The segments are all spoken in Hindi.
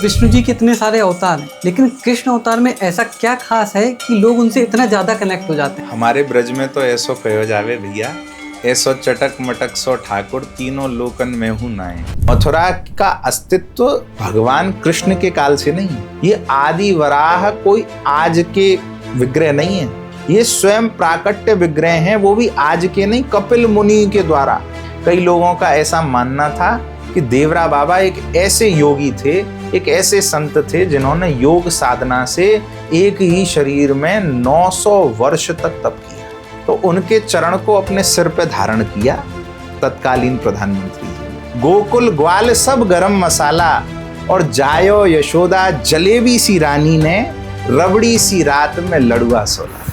विष्णु जी के इतने सारे अवतार हैं, लेकिन कृष्ण अवतार में ऐसा क्या खास है कि लोग उनसे इतना ज्यादा कनेक्ट हो जाते हैं? हमारे ब्रज में तो ऐसो कहो जावे भैया, ऐसो चटक मटक सो ठाकुर, तीनों लोकन में हूं नाए। मथुरा का अस्तित्व भगवान कृष्ण के काल से नहीं, ये आदि वराह कोई आज के विग्रह नहीं है, ये स्वयं प्राकट्य विग्रह हैं, वो भी आज के नहीं, कपिल मुनि के द्वारा। कई लोगों का ऐसा मानना था कि देवरा बाबा एक ऐसे योगी थे, एक ऐसे संत थे जिन्होंने योग साधना से एक ही शरीर में 900 वर्ष तक तप किया। तो उनके चरण को अपने सिर पे धारण किया तत्कालीन प्रधानमंत्री। गोकुल ग्वाल सब गरम मसाला और जायो यशोदा जलेबी सी रानी ने रबड़ी सी रात में लड़ुआ सोला।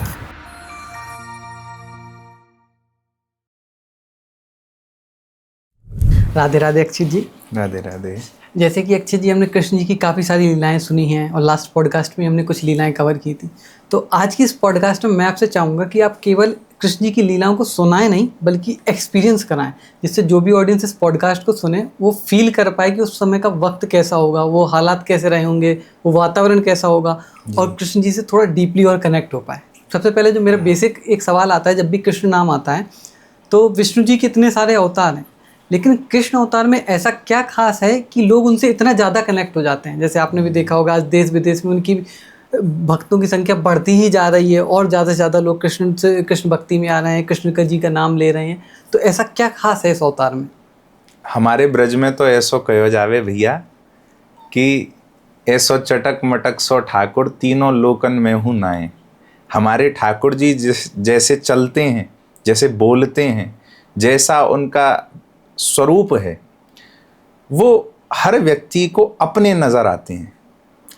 राधे राधे अक्षित जी। राधे राधे। जैसे कि अक्षित जी, हमने कृष्ण जी की काफ़ी सारी लीलाएं सुनी हैं और लास्ट पॉडकास्ट में हमने कुछ लीलाएं कवर की थी। तो आज की इस पॉडकास्ट में मैं आपसे चाहूँगा कि आप केवल कृष्ण जी की लीलाओं को सुनाएं नहीं, बल्कि एक्सपीरियंस कराएं, जिससे जो भी ऑडियंस इस पॉडकास्ट को सुने वो फील कर पाए कि उस समय का वक्त कैसा होगा, वो हालात कैसे रहे होंगे, वो वातावरण कैसा होगा, और कृष्ण जी से थोड़ा डीपली और कनेक्ट हो पाए। सबसे पहले जो मेरा बेसिक एक सवाल आता है जब भी कृष्ण नाम आता है, तो विष्णु जी के इतने सारे अवतार हैं, लेकिन कृष्ण अवतार में ऐसा क्या खास है कि लोग उनसे इतना ज़्यादा कनेक्ट हो जाते हैं? जैसे आपने भी देखा होगा, आज देश विदेश में उनकी भक्तों की संख्या बढ़ती ही जा रही है और ज़्यादा से ज़्यादा लोग कृष्ण भक्ति में आ रहे हैं, कृष्ण जी का नाम ले रहे हैं। तो ऐसा क्या खास है इस अवतार में? हमारे ब्रज में तो ऐसो कहो जावे भैया कि ऐसो चटक मटक सो ठाकुर, तीनों लोकन में हूं नाए। हमारे ठाकुर जी जैसे चलते हैं, जैसे बोलते हैं, जैसा उनका स्वरूप है, वो हर व्यक्ति को अपने नजर आते हैं।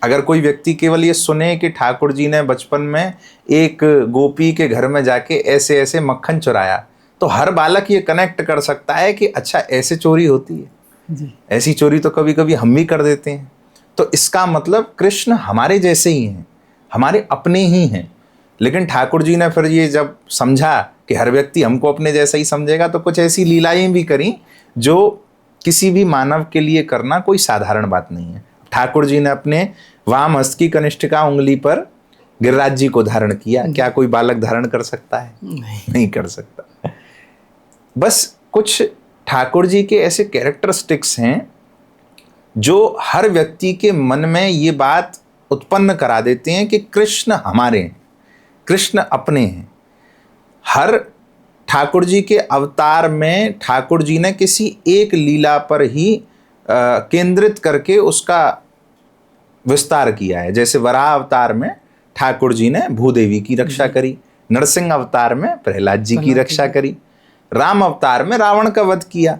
अगर कोई व्यक्ति केवल ये सुने कि ठाकुर जी ने बचपन में एक गोपी के घर में जाके ऐसे ऐसे मक्खन चुराया, तो हर बालक ये कनेक्ट कर सकता है कि अच्छा ऐसे चोरी होती है जी। ऐसी चोरी तो कभी कभी हम भी कर देते हैं। तो इसका मतलब कृष्ण हमारे जैसे ही हैं, हमारे अपने ही हैं। लेकिन ठाकुर जी ने फिर ये जब समझा कि हर व्यक्ति हमको अपने जैसा ही समझेगा, तो कुछ ऐसी लीलाएं भी करी जो किसी भी मानव के लिए करना कोई साधारण बात नहीं है। ठाकुर जी ने अपने वाम हस्त की कनिष्ठिका उंगली पर गिरिराज जी को धारण किया। क्या कोई बालक धारण कर सकता है? नहीं कर सकता। बस कुछ ठाकुर जी के ऐसे कैरेक्टरिस्टिक्स हैं जो हर व्यक्ति के मन में ये बात उत्पन्न करा देते हैं कि कृष्ण हमारे हैं, कृष्ण अपने हैं। हर ठाकुर जी के अवतार में ठाकुर जी ने किसी एक लीला पर ही केंद्रित करके उसका विस्तार किया है। जैसे वराह अवतार में ठाकुर जी ने भूदेवी की रक्षा करी, नरसिंह अवतार में प्रहलाद जी की रक्षा करी, राम अवतार में रावण का वध किया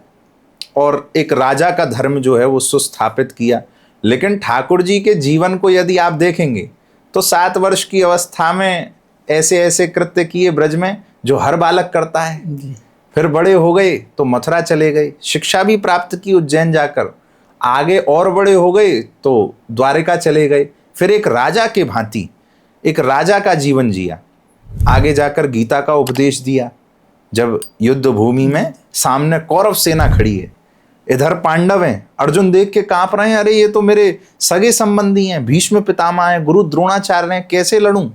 और एक राजा का धर्म जो है वो सुस्थापित किया। लेकिन ठाकुर जी के जीवन को यदि आप देखेंगे तो 7 वर्ष की अवस्था में ऐसे ऐसे कृत्य किए ब्रज में जो हर बालक करता है। फिर बड़े हो गए तो मथुरा चले गए, शिक्षा भी प्राप्त की उज्जैन जाकर, आगे और बड़े हो गए तो द्वारिका चले गए, फिर एक राजा के भांति एक राजा का जीवन जिया, आगे जाकर गीता का उपदेश दिया। जब युद्ध भूमि में सामने कौरव सेना खड़ी है, इधर पांडव हैं, अर्जुन देख के कांप रहे हैं, अरे ये तो मेरे सगे संबंधी हैं, भीष्म पितामह हैं, गुरु द्रोणाचार्य हैं, कैसे लड़ूं?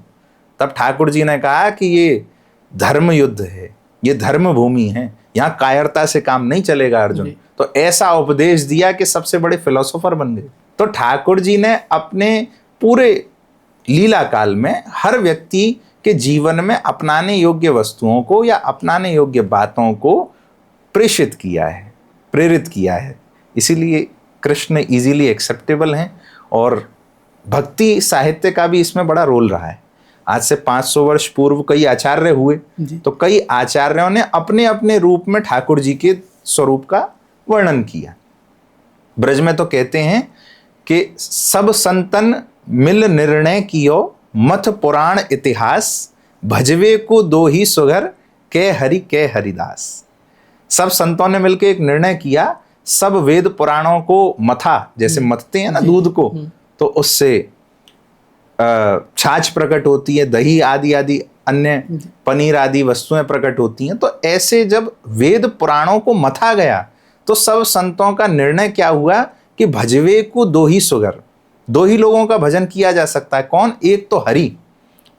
तब ठाकुर जी ने कहा कि ये धर्म युद्ध है, ये धर्म भूमि है, यहाँ कायरता से काम नहीं चलेगा अर्जुन। तो ऐसा उपदेश दिया कि सबसे बड़े फिलोसोफर बन गए। तो ठाकुर जी ने अपने पूरे लीला काल में हर व्यक्ति के जीवन में अपनाने योग्य वस्तुओं को या अपनाने योग्य बातों को प्रेषित किया है, प्रेरित किया है। इसीलिए कृष्ण इजीली एक्सेप्टेबल हैं और भक्ति साहित्य का भी इसमें बड़ा रोल रहा है। आज से 500 वर्ष पूर्व कई आचार्य हुए, तो कई आचार्यों ने अपने अपने रूप में ठाकुर जी के स्वरूप का वर्णन किया। ब्रज में तो कहते हैं कि सब संतन मिल निर्णय कियो, मथ पुराण इतिहास, भजवे को दो ही सुगर, कै हरि कै हरिदास। सब संतों ने मिलकर एक निर्णय किया, सब वेद पुराणों को मथा, जैसे मथते हैं ना दूध को, तो उससे छाछ प्रकट होती है, दही आदि आदि अन्य पनीर आदि वस्तुएं प्रकट होती हैं। तो ऐसे जब वेद पुराणों को मथा गया तो सब संतों का निर्णय क्या हुआ कि भजवे को दो ही सुगर, दो ही लोगों का भजन किया जा सकता है, कौन? एक तो हरि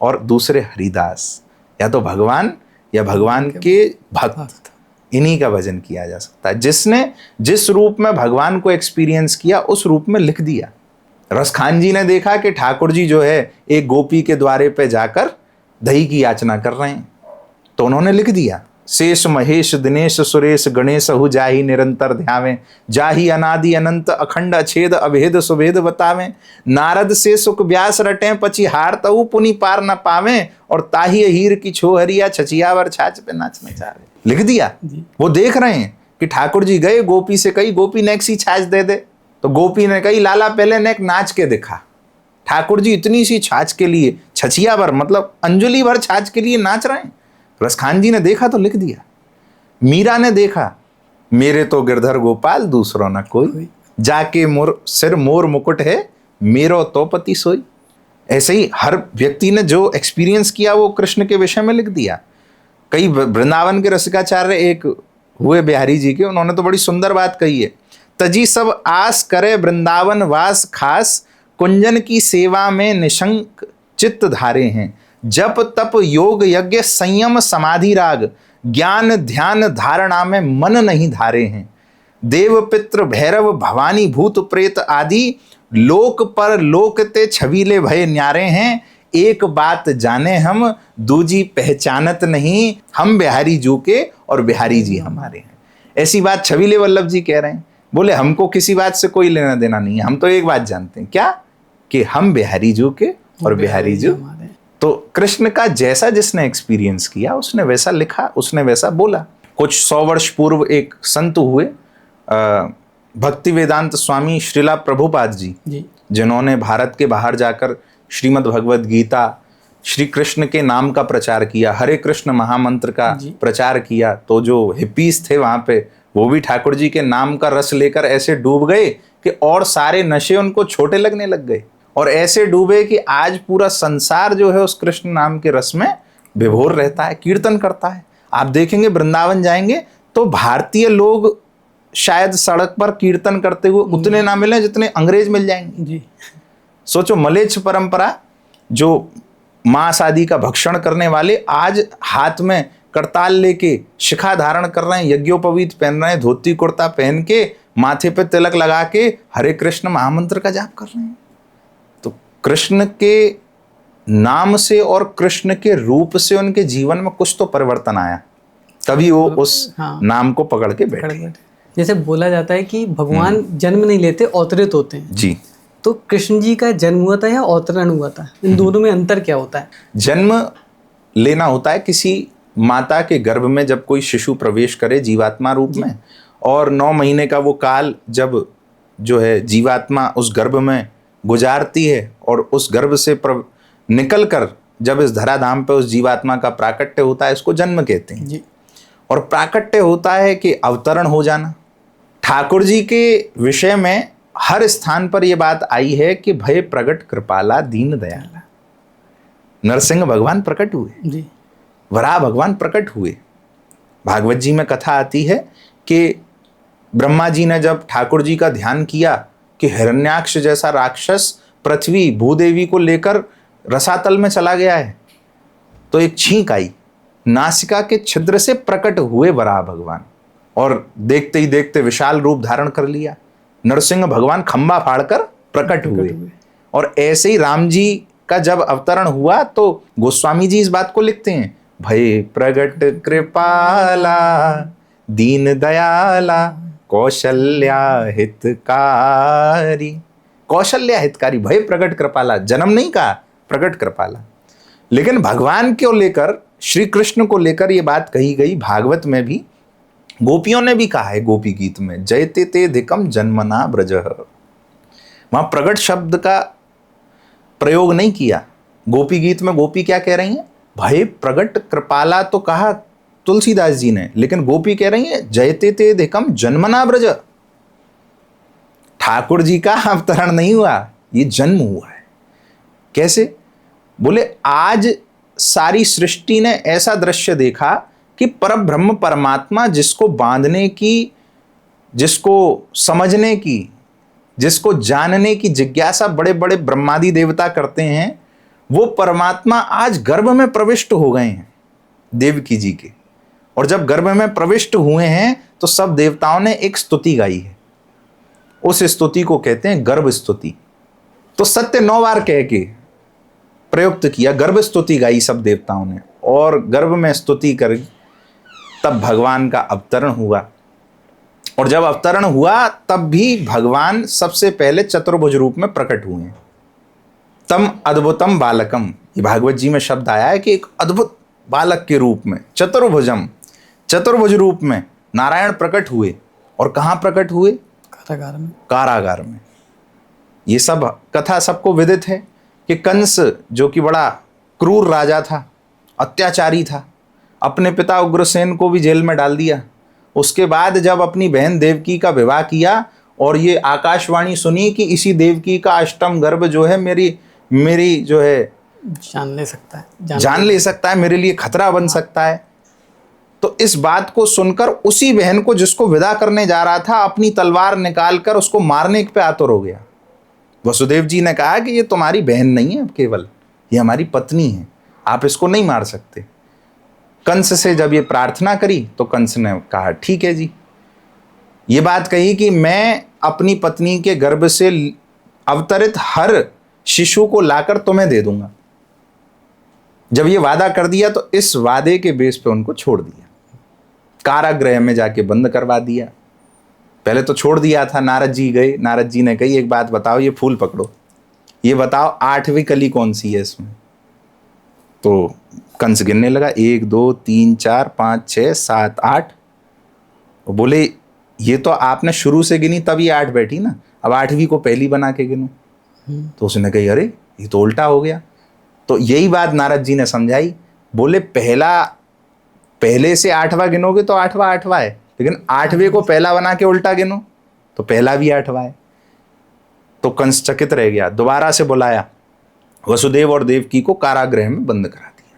और दूसरे हरिदास, या तो भगवान या भगवान के भक्त, इन्हीं का भजन किया जा सकता है। जिसने जिस रूप में भगवान को एक्सपीरियंस किया उस रूप में लिख दिया। रसखान जी ने देखा कि ठाकुर जी जो है एक गोपी के द्वारे पे जाकर दही की याचना कर रहे हैं, तो उन्होंने लिख दिया, शेष महेश दिनेश सुरेश गणेश हु जाहि निरंतर ध्यावें, जाहि अनादि अनंत अखंड अछेद अभेद सुभेद बतावें, नारद से सुख व्यास रटें पची हार तहु पुनि पार न पावें, और ताहि हीर की छोहरिया छचियावर छाछ पे नाच नचावे। लिख दिया। वो देख रहे हैं कि ठाकुर जी गए, गोपी से कही गोपी नेक सी छाछ दे दे, तो गोपी ने कही लाला पहले नेक नाच के दिखा। ठाकुर जी इतनी सी छाछ के लिए, छचिया भर मतलब अंजलि भर छाछ के लिए नाच रहे हैं। रसखान जी ने देखा तो लिख दिया। मीरा ने देखा, मेरे तो गिरधर गोपाल दूसरों न कोई, जाके मोर सिर मोर मुकुट है, मेरो तो पति सोई। ऐसे ही हर व्यक्ति ने जो एक्सपीरियंस किया वो कृष्ण के विषय में लिख दिया। कई वृंदावन के रसिकाचार्य एक हुए बिहारी जी के, उन्होंने तो बड़ी सुंदर बात कही है, तजी सब आस करे वृंदावन वास खास, कुंजन की सेवा में निशंक चित्त धारे हैं, जप तप योग यज्ञ संयम समाधि राग, ज्ञान ध्यान धारणा में मन नहीं धारे हैं, देव पितृ भैरव भवानी भूत प्रेत आदि, लोक पर लोक ते छबीले भय न्यारे हैं, एक बात जाने हम दूजी पहचानत नहीं, हम बिहारी जू के और बिहारी जी हमारे हैं। ऐसी बात छबीले वल्लभ जी कह रहे हैं। बोले हमको किसी बात से कोई लेना देना नहीं है, हम तो एक बात जानते हैं, क्या? कि हम बिहारी जू के और बिहारी जू। तो कृष्ण का जैसा जिसने एक्सपीरियंस किया उसने वैसा लिखा, उसने वैसा बोला। कुछ 100 वर्ष पूर्व एक संत हुए भक्ति वेदांत स्वामी श्रीला प्रभुपाद जी, जिन्होंने भारत के बाहर जाकर श्रीमद् भगवद गीता, श्री कृष्ण के नाम का प्रचार किया, हरे कृष्ण महामंत्र का प्रचार किया। तो जो हिप्पीज थे वहां पे, वो भी ठाकुर जी के नाम का रस लेकर ऐसे डूब गए कि और सारे नशे उनको छोटे लगने लग गए, और ऐसे डूबे कि आज पूरा संसार जो है उस कृष्ण नाम के रस में विभोर रहता है, कीर्तन करता है। आप देखेंगे वृंदावन जाएंगे तो भारतीय लोग शायद सड़क पर कीर्तन करते हुए उतने ना मिले जितने अंग्रेज मिल जाएंगे जी। सोचो, मलेच्छ परंपरा जो मांस आदि का भक्षण करने वाले आज हाथ में करताल लेके शिखा धारण कर रहे हैं, यज्ञोपवीत पहन रहे हैं, धोती कुर्ता पहन के, माथे पे तिलक लगा के हरे कृष्ण महामंत्र का जाप कर रहे हैं। तो कृष्ण के नाम से और कृष्ण के रूप से उनके जीवन में कुछ तो परिवर्तन आया, तभी वो उस नाम को पकड़ के बैठे। जैसे बोला जाता है कि भगवान जन्म नहीं लेते, अवतरित होते हैं जी। तो कृष्ण जी का जन्म हुआ था या अवतरण हुआ था? इन दोनों में अंतर क्या होता है? जन्म लेना होता है किसी माता के गर्भ में, जब कोई शिशु प्रवेश करे जीवात्मा रूप में, और 9 महीने का वो काल जब जो है जीवात्मा उस गर्भ में गुजारती है, और उस गर्भ से निकल कर जब इस धराधाम पे उस जीवात्मा का प्राकट्य होता है, इसको जन्म कहते हैं जी। और प्राकट्य होता है कि अवतरण हो जाना। ठाकुर जी के विषय में हर स्थान पर यह बात आई है कि भय प्रगट कृपाला दीन दयाला। नरसिंह भगवान प्रकट हुए जी, वराह भगवान प्रकट हुए। भागवत जी में कथा आती है कि ब्रह्मा जी ने जब ठाकुर जी का ध्यान किया कि हिरण्याक्ष जैसा राक्षस पृथ्वी भूदेवी को लेकर रसातल में चला गया है, तो एक छींक आई, नासिका के छिद्र से प्रकट हुए वराह भगवान, और देखते ही देखते विशाल रूप धारण कर लिया। नरसिंह भगवान खंबा फाड़कर प्रकट हुए। और ऐसे ही राम जी का जब अवतरण हुआ तो गोस्वामी जी इस बात को लिखते हैं, भय प्रगट कृपाला दीन दयाला कौशल्या हितकारी। कौशल्या हितकारी, भय प्रगट कृपाला, जन्म नहीं कहा, प्रगट कृपाला। लेकिन भगवान को लेकर, श्री कृष्ण को लेकर यह बात कही गई भागवत में भी, गोपियों ने भी कहा है गोपी गीत में, जयते ते धिकम जन्मना ब्रजः। वहां प्रगट शब्द का प्रयोग नहीं किया। गोपी गीत में गोपी क्या कह रही हैं? भय प्रगट कृपाला तो कहा तुलसीदास जी ने, लेकिन गोपी कह रही है जयते ते धिकम जन्मना ब्रज। ठाकुर जी का अवतरण नहीं हुआ, ये जन्म हुआ है। कैसे? बोले आज सारी सृष्टि ने ऐसा दृश्य देखा कि परब्रह्म परमात्मा जिसको बांधने की, जिसको समझने की, जिसको जानने की जिज्ञासा बड़े बड़े ब्रह्मादि देवता करते हैं, वो परमात्मा आज गर्भ में प्रविष्ट हो गए हैं देवकी जी के। और जब गर्भ में प्रविष्ट हुए हैं तो सब देवताओं ने एक स्तुति गाई है, उस स्तुति को कहते हैं गर्भ स्तुति। तो सत्य 9 बार कह के प्रयुक्त किया, गर्भ स्तुति गाई सब देवताओं ने, और गर्भ में स्तुति कर तब भगवान का अवतरण हुआ। और जब अवतरण हुआ तब भी भगवान सबसे पहले चतुर्भुज रूप में प्रकट हुए हैं। तम अद्भुतम बालकम, ये भागवत जी में शब्द आया है कि एक अद्भुत बालक के रूप में चतुर्भुजम, चतुर्भुज रूप में नारायण प्रकट हुए। और कहाँ प्रकट हुए? कारागार में। कारागार में। ये सब कथा सबको विदित है कि कंस जो कि बड़ा क्रूर राजा था, अत्याचारी था, अपने पिता उग्रसेन को भी जेल में डाल दिया। उसके बाद जब अपनी बहन देवकी का विवाह किया और ये आकाशवाणी सुनी कि इसी देवकी का अष्टम गर्भ जो है मेरी जो है जान ले सकता है, मेरे लिए खतरा बन सकता है, तो इस बात को सुनकर उसी बहन को जिसको विदा करने जा रहा था अपनी तलवार निकालकर उसको मारने पे आतुर हो गया। वसुदेव जी ने कहा कि ये तुम्हारी बहन नहीं है, केवल ये हमारी पत्नी है, आप इसको नहीं मार सकते। कंस से जब ये प्रार्थना करी तो कंस ने कहा ठीक है जी। ये बात कही कि मैं अपनी पत्नी के गर्भ से अवतरित हर शिशु को लाकर तुम्हें दे दूंगा। जब ये वादा कर दिया तो इस वादे के बेस पे उनको छोड़ दिया, कारागृह में जाके बंद करवा दिया। पहले तो छोड़ दिया था, नारद जी गए, नारद जी ने कही एक बात बताओ, ये फूल पकड़ो, ये बताओ 8वीं कली कौन सी है इसमें। तो कंस गिनने लगा, 1 2 3 4 5 6 7 8। वो बोले ये तो आपने शुरू से गिनी तब ये 8 बैठी ना, अब 8वीं को पहली बना के गिनो। तो उसने कही अरे ये तो उल्टा हो गया। तो यही बात नारद जी ने समझाई। बोले पहले से 8वां गिनोगे तो 8वां है, लेकिन 8वें को पहला बना के उल्टा गिनो तो पहला भी 8वां है। तो कंस चकित रह गया, दोबारा से बुलाया, वसुदेव और देवकी को कारागृह में बंद करा दिया।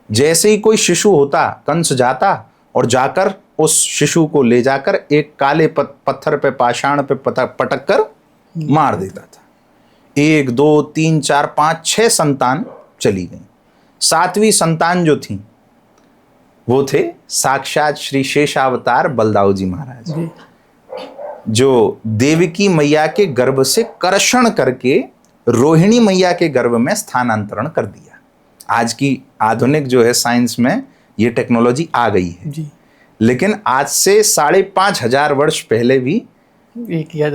जैसे ही कोई शिशु होता कंस जाता और जाकर उस शिशु को ले जाकर एक काले पत्थर पे, पाषाण पे पटक कर मार देता था। 1 2 3 4 5 6 संतान चली गई। 7वीं संतान जो थी वो थे साक्षात श्री शेषावतार बलदाऊ जी महाराज, जो देवकी मैया के गर्भ से कर्षण करके रोहिणी मैया के गर्भ में स्थानांतरण कर दिया। आज की आधुनिक जो है साइंस में ये टेक्नोलॉजी आ गई है जी। लेकिन आज से 5,500 वर्ष पहले भी ये किया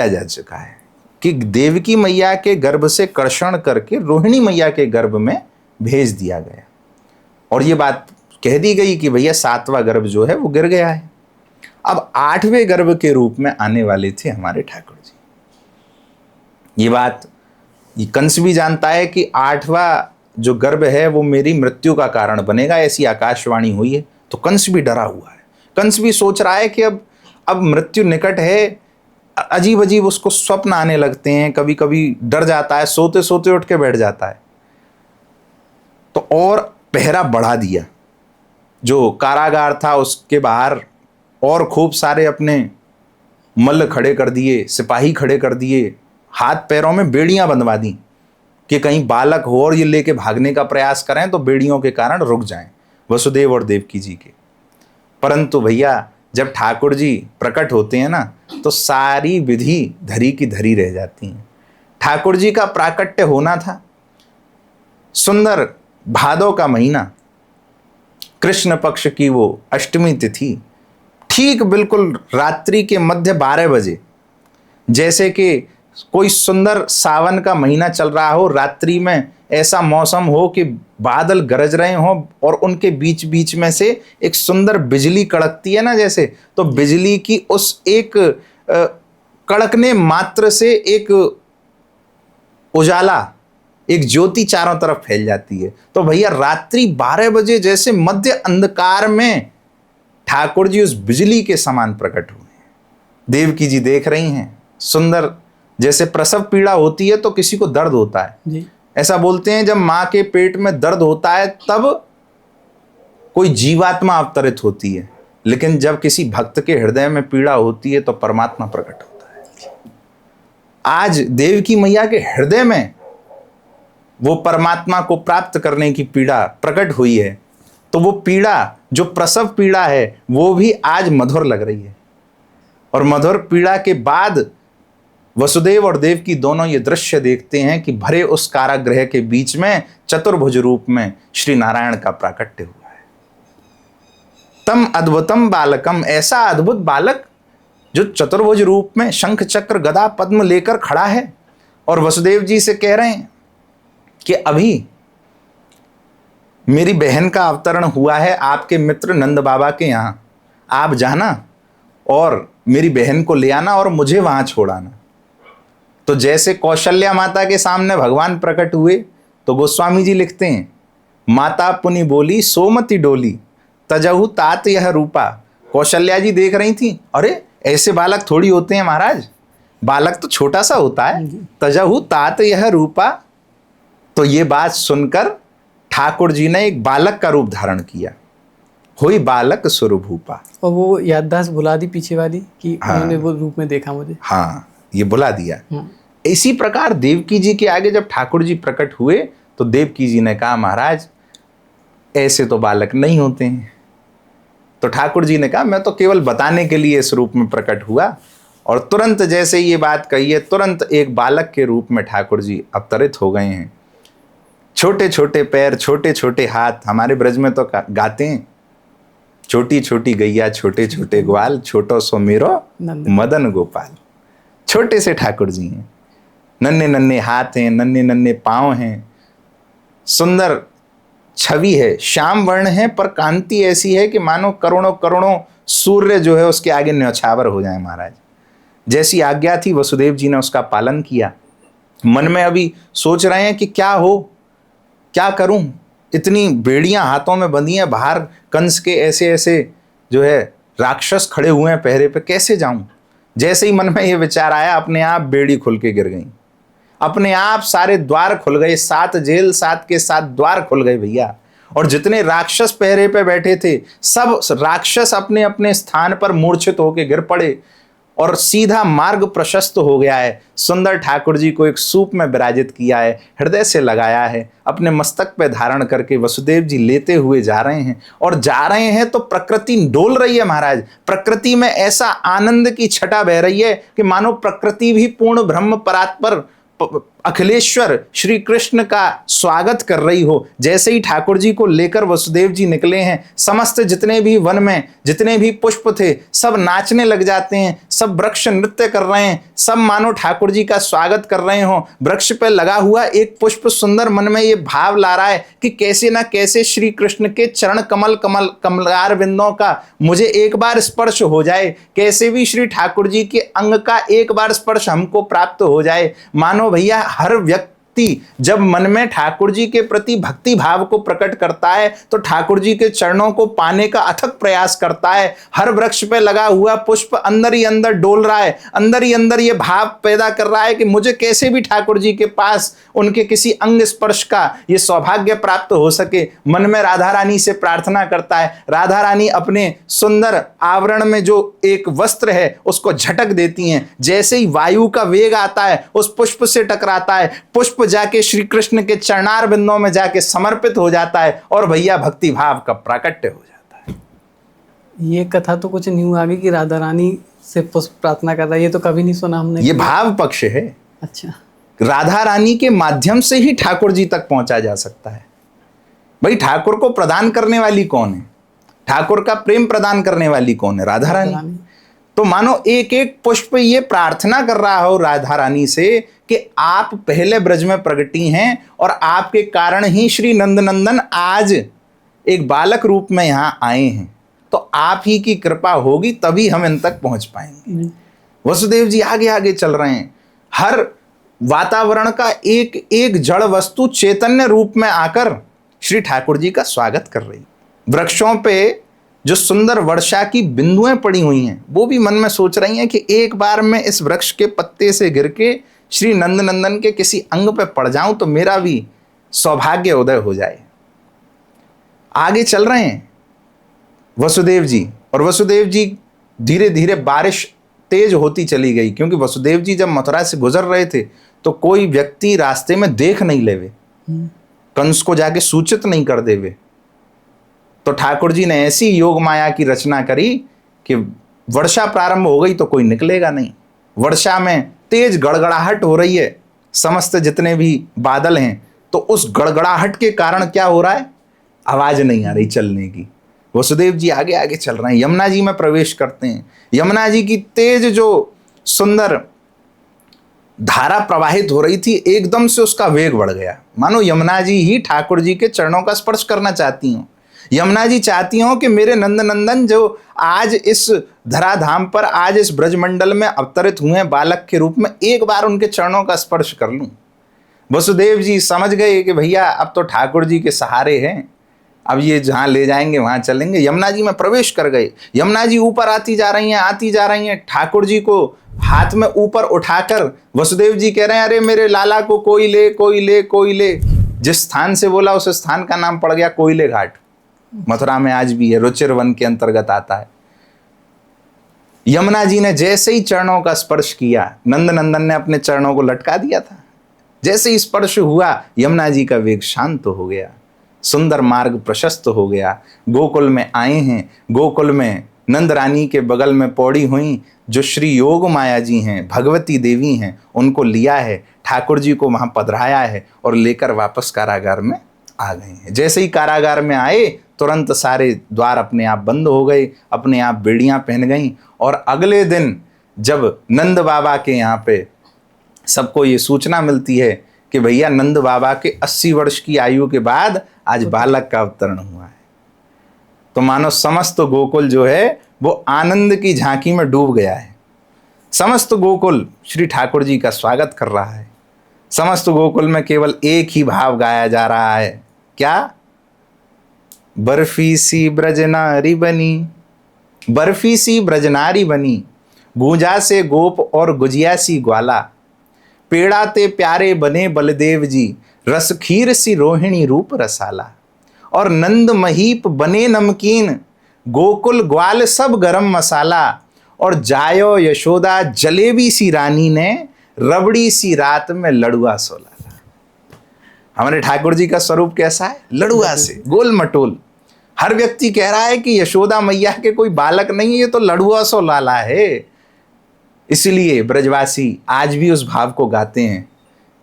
जा चुका है कि देवकी मैया के गर्भ से कर्षण करके रोहिणी मैया के गर्भ में भेज दिया गया। और ये बात कह दी गई कि भैया 7वां गर्भ जो है वो गिर गया है। अब 8वें गर्भ के रूप में आने वाले थे हमारे ठाकुर जी। ये बात ये कंस भी जानता है कि 8वां जो गर्भ है वो मेरी मृत्यु का कारण बनेगा, ऐसी आकाशवाणी हुई है। तो कंस भी डरा हुआ है, कंस भी सोच रहा है कि अब मृत्यु निकट है। अजीब अजीब उसको स्वप्न आने लगते हैं, कभी कभी डर जाता है, सोते सोते उठ के बैठ जाता है। तो और पहरा बढ़ा दिया, जो कारागार था उसके बाहर और खूब सारे अपने मल्ल खड़े कर दिए, सिपाही खड़े कर दिए, हाथ पैरों में बेड़ियां बंधवा दी कि कहीं बालक हो और ये लेके भागने का प्रयास करें तो बेड़ियों के कारण रुक जाएं वसुदेव और देवकी जी के। परंतु भैया जब ठाकुर जी प्रकट होते हैं ना तो सारी विधि धरी की धरी रह जाती हैं। ठाकुर जी का प्राकट्य होना था सुंदर भादों का महीना, कृष्ण पक्ष की वो अष्टमी तिथि, ठीक बिल्कुल रात्रि के मध्य 12 बजे, जैसे कि कोई सुंदर सावन का महीना चल रहा हो, रात्रि में ऐसा मौसम हो कि बादल गरज रहे हों और उनके बीच बीच में से एक सुंदर बिजली कड़कती है ना जैसे, तो बिजली की उस एक कड़कने मात्र से एक उजाला, एक ज्योति चारों तरफ फैल जाती है। तो भैया रात्रि 12 बजे जैसे मध्य अंधकार में ठाकुर जी उस बिजली के समान प्रकट हुए हैं। देवकी जी देख रही हैं, सुंदर जैसे प्रसव पीड़ा होती है तो किसी को दर्द होता है जी। ऐसा बोलते हैं जब माँ के पेट में दर्द होता है तब कोई जीवात्मा अवतरित होती है, लेकिन जब किसी भक्त के हृदय में पीड़ा होती है तो परमात्मा प्रकट होता है। आज देवकी मैया के हृदय में वो परमात्मा को प्राप्त करने की पीड़ा प्रकट हुई है, तो वो पीड़ा जो प्रसव पीड़ा है वो भी आज मधुर लग रही है। और मधुर पीड़ा के बाद वसुदेव और देवकी दोनों ये दृश्य देखते हैं कि भरे उस कारागृह के बीच में चतुर्भुज रूप में श्री नारायण का प्राकट्य हुआ है। तम अद्भुतम बालकम, ऐसा अद्भुत बालक जो चतुर्भुज रूप में शंख चक्र गदा पद्म लेकर खड़ा है और वसुदेव जी से कह रहे हैं कि अभी मेरी बहन का अवतरण हुआ है आपके मित्र नंद बाबा के यहां, आप जाना और मेरी बहन को ले आना और मुझे वहां छोड़ाना। तो जैसे कौशल्या माता के सामने भगवान प्रकट हुए तो गोस्वामी जी लिखते हैं, माता पुनि बोली सोमति डोली तजहु तात यह रूपा। कौशल्या जी देख रही थी, अरे ऐसे बालक थोड़ी होते हैं महाराज, बालक तो छोटा सा होता है, तजहु तात यह रूपा। तो ये बात सुनकर ठाकुर जी ने एक बालक का रूप धारण किया, हुई बालक स्वरूभूपा। और वो याददाश्त भुला दी पीछे वाली कि हाँ, उन्होंने वो रूप में देखा मुझे। हाँ, ये बुला दिया। इसी प्रकार देवकी जी के आगे जब ठाकुर जी प्रकट हुए तो देवकी जी ने कहा, महाराज ऐसे तो बालक नहीं होते हैं। तो ठाकुर जी ने कहा, मैं तो केवल बताने के लिए इस रूप में प्रकट हुआ। और तुरंत जैसे ये बात कही है, तुरंत एक बालक के रूप में ठाकुर जी अवतरित हो गए हैं। छोटे छोटे पैर, छोटे छोटे हाथ, हमारे ब्रज में तो गाते हैं, छोटी छोटी गैया छोटे छोटे ग्वाल, छोटो सो मेरो मदन गोपाल। छोटे से ठाकुर जी हैं, नन्हे नन्हे हाथ हैं, नन्हे नन्हे पांव हैं, सुंदर छवि है, श्याम वर्ण है, पर कांति ऐसी है कि मानो करोड़ों करोड़ों सूर्य जो है उसके आगे न्यौछावर हो जाए। महाराज जैसी आज्ञा थी वसुदेव जी ने उसका पालन किया। मन में अभी सोच रहे हैं कि क्या हो, क्या करूं, इतनी बेड़ियां हाथों में बंधी हैं, बाहर कंस के ऐसे ऐसे जो है राक्षस खड़े हुए हैं पहरे पे, कैसे जाऊं। जैसे ही मन में ये विचार आया, अपने आप बेड़ी खुल के गिर गई, अपने आप सारे द्वार खुल गए, 7 जेल 7 के 7 द्वार खुल गए भैया। और जितने राक्षस पहरे पे बैठे थे सब राक्षस अपने अपने स्थान पर मूर्छित होकर गिर पड़े और सीधा मार्ग प्रशस्त हो गया है। सुंदर ठाकुर जी को एक सूप में विराजित किया है, हृदय से लगाया है, अपने मस्तक पे धारण करके वसुदेव जी लेते हुए जा रहे हैं। और जा रहे हैं तो प्रकृति डोल रही है महाराज, प्रकृति में ऐसा आनंद की छटा बह रही है कि मानो प्रकृति भी पूर्ण ब्रह्म परात्पर अखिलेश्वर श्री कृष्ण का स्वागत कर रही हो। जैसे ही ठाकुर जी को लेकर वसुदेव जी निकले हैं, समस्त जितने भी वन में जितने भी पुष्प थे सब नाचने लग जाते हैं, सब वृक्ष नृत्य कर रहे हैं, सब मानो ठाकुर जी का स्वागत कर रहे हो। वृक्ष पर लगा हुआ एक पुष्प सुंदर मन में ये भाव ला रहा है कि कैसे ना कैसे श्री कृष्ण के चरण कमलार बिंदों का मुझे एक बार स्पर्श हो जाए, कैसे भी श्री ठाकुर जी के अंग का एक बार स्पर्श हमको प्राप्त हो जाए। मानो भैया हर व्यक्ति जब मन में ठाकुर जी के प्रति भक्ति भाव को प्रकट करता है तो ठाकुर जी के चरणों को पाने का अथक प्रयास करता है। हर वृक्ष पे लगा हुआ पुष्प अंदर ही अंदर डोल रहा है, अंदर ही अंदर ये भाव पैदा कर रहा है कि मुझे कैसे भी ठाकुर जी के पास उनके किसी अंग स्पर्श का ये सौभाग्य प्राप्त हो सके। मन में राधा रानी से प्रार्थना करता है, राधा रानी अपने सुंदर आवरण में जो एक वस्त्र है उसको झटक देती हैं। जैसे ही वायु का वेग आता है उस पुष्प से टकराता है, पुष्प जाके श्री कृष्ण के चरणार बिंदों में जाके समर्पित हो जाता है और भैया भक्ति भाव का प्राकट्य हो जाता है। ये कथा तो कुछ न्यू आ गई कि राधा रानी से पुष्प प्रार्थना कर रहा है, ये तो कभी नहीं सुना हमने। ये भाव पक्ष है। अच्छा, राधा रानी के माध्यम से ही ठाकुर जी तक पहुंचा जा सकता है। भाई ठाकुर को प्रदान करने वाली कौन है, ठाकुर का प्रेम प्रदान करने वाली कौन है, राधा रानी। तो मानो एक एक पुष्प ये प्रार्थना कर रहा हो राधा रानी से कि आप पहले ब्रज में प्रगटी हैं और आपके कारण ही श्री नंदनंदन आज एक बालक रूप में यहां आए हैं, तो आप ही की कृपा होगी तभी हम इन तक पहुंच पाएंगे। वसुदेव जी आगे आगे चल रहे हैं, हर वातावरण का एक एक जड़ वस्तु चैतन्य रूप में आकर श्री ठाकुर जी का स्वागत कर रही। वृक्षों पे जो सुंदर वर्षा की बिंदुएं पड़ी हुई हैं वो भी मन में सोच रही हैं कि एक बार मैं इस वृक्ष के पत्ते से गिर के श्री नंदनंदन के किसी अंग पे पड़ जाऊं तो मेरा भी सौभाग्य उदय हो जाए। आगे चल रहे हैं वसुदेव जी, और वसुदेव जी धीरे धीरे बारिश तेज होती चली गई, क्योंकि वसुदेव जी जब मथुरा से गुजर रहे थे तो कोई व्यक्ति रास्ते में देख नहीं लेवे, कंस को जाके सूचित नहीं कर देवे। तो ठाकुर जी ने ऐसी योग माया की रचना करी कि वर्षा प्रारंभ हो गई तो कोई निकलेगा नहीं। वर्षा में तेज गड़गड़ाहट हो रही है, समस्त जितने भी बादल हैं, तो उस गड़गड़ाहट के कारण क्या हो रहा है, आवाज नहीं आ रही चलने की। वसुदेव जी आगे आगे चल रहे हैं, यमुना जी में प्रवेश करते हैं। यमुना जी की तेज जो सुंदर धारा प्रवाहित हो रही थी, एकदम से उसका वेग बढ़ गया, मानो यमुना जी ही ठाकुर जी के चरणों का स्पर्श करना चाहती हूँ। यमुना जी चाहती हूँ कि मेरे नंदनंदन जो आज इस धराधाम पर, आज इस ब्रजमंडल में अवतरित हुए बालक के रूप में, एक बार उनके चरणों का स्पर्श कर लूं। वसुदेव जी समझ गए कि भैया अब तो ठाकुर जी के सहारे हैं, अब ये जहाँ ले जाएंगे वहाँ चलेंगे। यमुना जी में प्रवेश कर गए। यमुना जी ऊपर आती जा रही हैं, आती जा रही हैं। ठाकुर जी को हाथ में ऊपर उठाकर वसुदेव जी कह रहे हैं, अरे मेरे लाला को कोई ले, कोई ले, कोई ले। जिस स्थान से बोला उस स्थान का नाम पड़ गया कोयले घाट, मथुरा में आज भी है, रुचिर वन के अंतर्गत आता है। यमुना जी ने जैसे ही चरणों का स्पर्श किया, नंदनंदन ने अपने चरणों को लटका दिया था, जैसे ही स्पर्श हुआ यमुना जी का वेग शांत हो गया, सुंदर मार्ग प्रशस्त हो गया। गोकुल में आए हैं, गोकुल में नंद रानी के बगल में पौड़ी हुई जो श्री योग माया जी हैं, भगवती देवी हैं, उनको लिया है, ठाकुर जी को वहां पधराया है और लेकर वापस कारागार में आ गए हैं। जैसे ही कारागार में आए तुरंत सारे द्वार अपने आप बंद हो गए, अपने आप बेड़ियां पहन गईं। और अगले दिन जब नंद बाबा के यहाँ पे सबको ये सूचना मिलती है कि भैया नंद बाबा के 80 वर्ष की आयु के बाद आज बालक का अवतरण हुआ है, तो मानो समस्त गोकुल जो है वो आनंद की झांकी में डूब गया है। समस्त गोकुल श्री ठाकुर जी का स्वागत कर रहा है। समस्त गोकुल में केवल एक ही भाव गाया जा रहा है, क्या? बर्फी सी ब्रजनारी बनी, बर्फी सी ब्रजनारी बनी, गूंजा से गोप और गुजिया सी ग्वाला, पेड़ा ते प्यारे बने बलदेव जी, रस खीर सी रोहिणी रूप रसाला। और नंद महीप बने नमकीन, गोकुल ग्वाल सब गरम मसाला। और जायो यशोदा जलेबी सी रानी ने, रबड़ी सी रात में लड़ुआ सोलाला। हमारे ठाकुर जी का स्वरूप कैसा है? लड़ुआ से गोल मटोल। हर व्यक्ति कह रहा है कि यशोदा मैया के कोई बालक नहीं है, ये तो लड़ुआ सोलाला है। इसलिए ब्रजवासी आज भी उस भाव को गाते हैं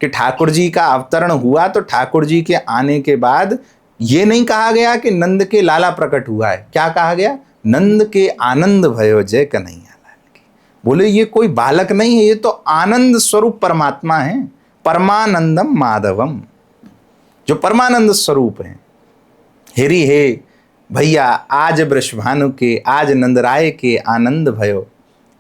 कि ठाकुर जी का अवतरण हुआ तो ठाकुर जी के आने के बाद ये नहीं कहा गया कि नंद के लाला प्रकट हुआ है, क्या कहा गया? नंद के आनंद भयो जय कन्हैया लाल की। बोले ये कोई बालक नहीं है, ये तो आनंद स्वरूप परमात्मा है, परमानंदम माधवम, जो परमानंद स्वरूप है। हेरी हे भैया आज वृषभानु के, आज नंदराय के आनंद भयो।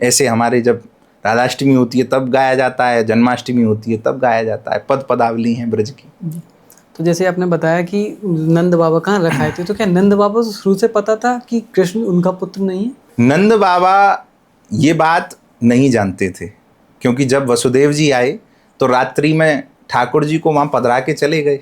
ऐसे हमारे जब राधाष्टमी होती है तब गाया जाता है, जन्माष्टमी होती है तब गाया जाता है, पद पदावली हैं ब्रज की। तो जैसे आपने बताया कि नंद बाबा कहाँ रखाए थे, तो क्या नंद बाबा को शुरू से पता था कि कृष्ण उनका पुत्र नहीं है? नंद बाबा ये बात नहीं जानते थे, क्योंकि जब वसुदेव जी आए तो रात्रि में ठाकुर जी को वहाँ पधरा के चले गए।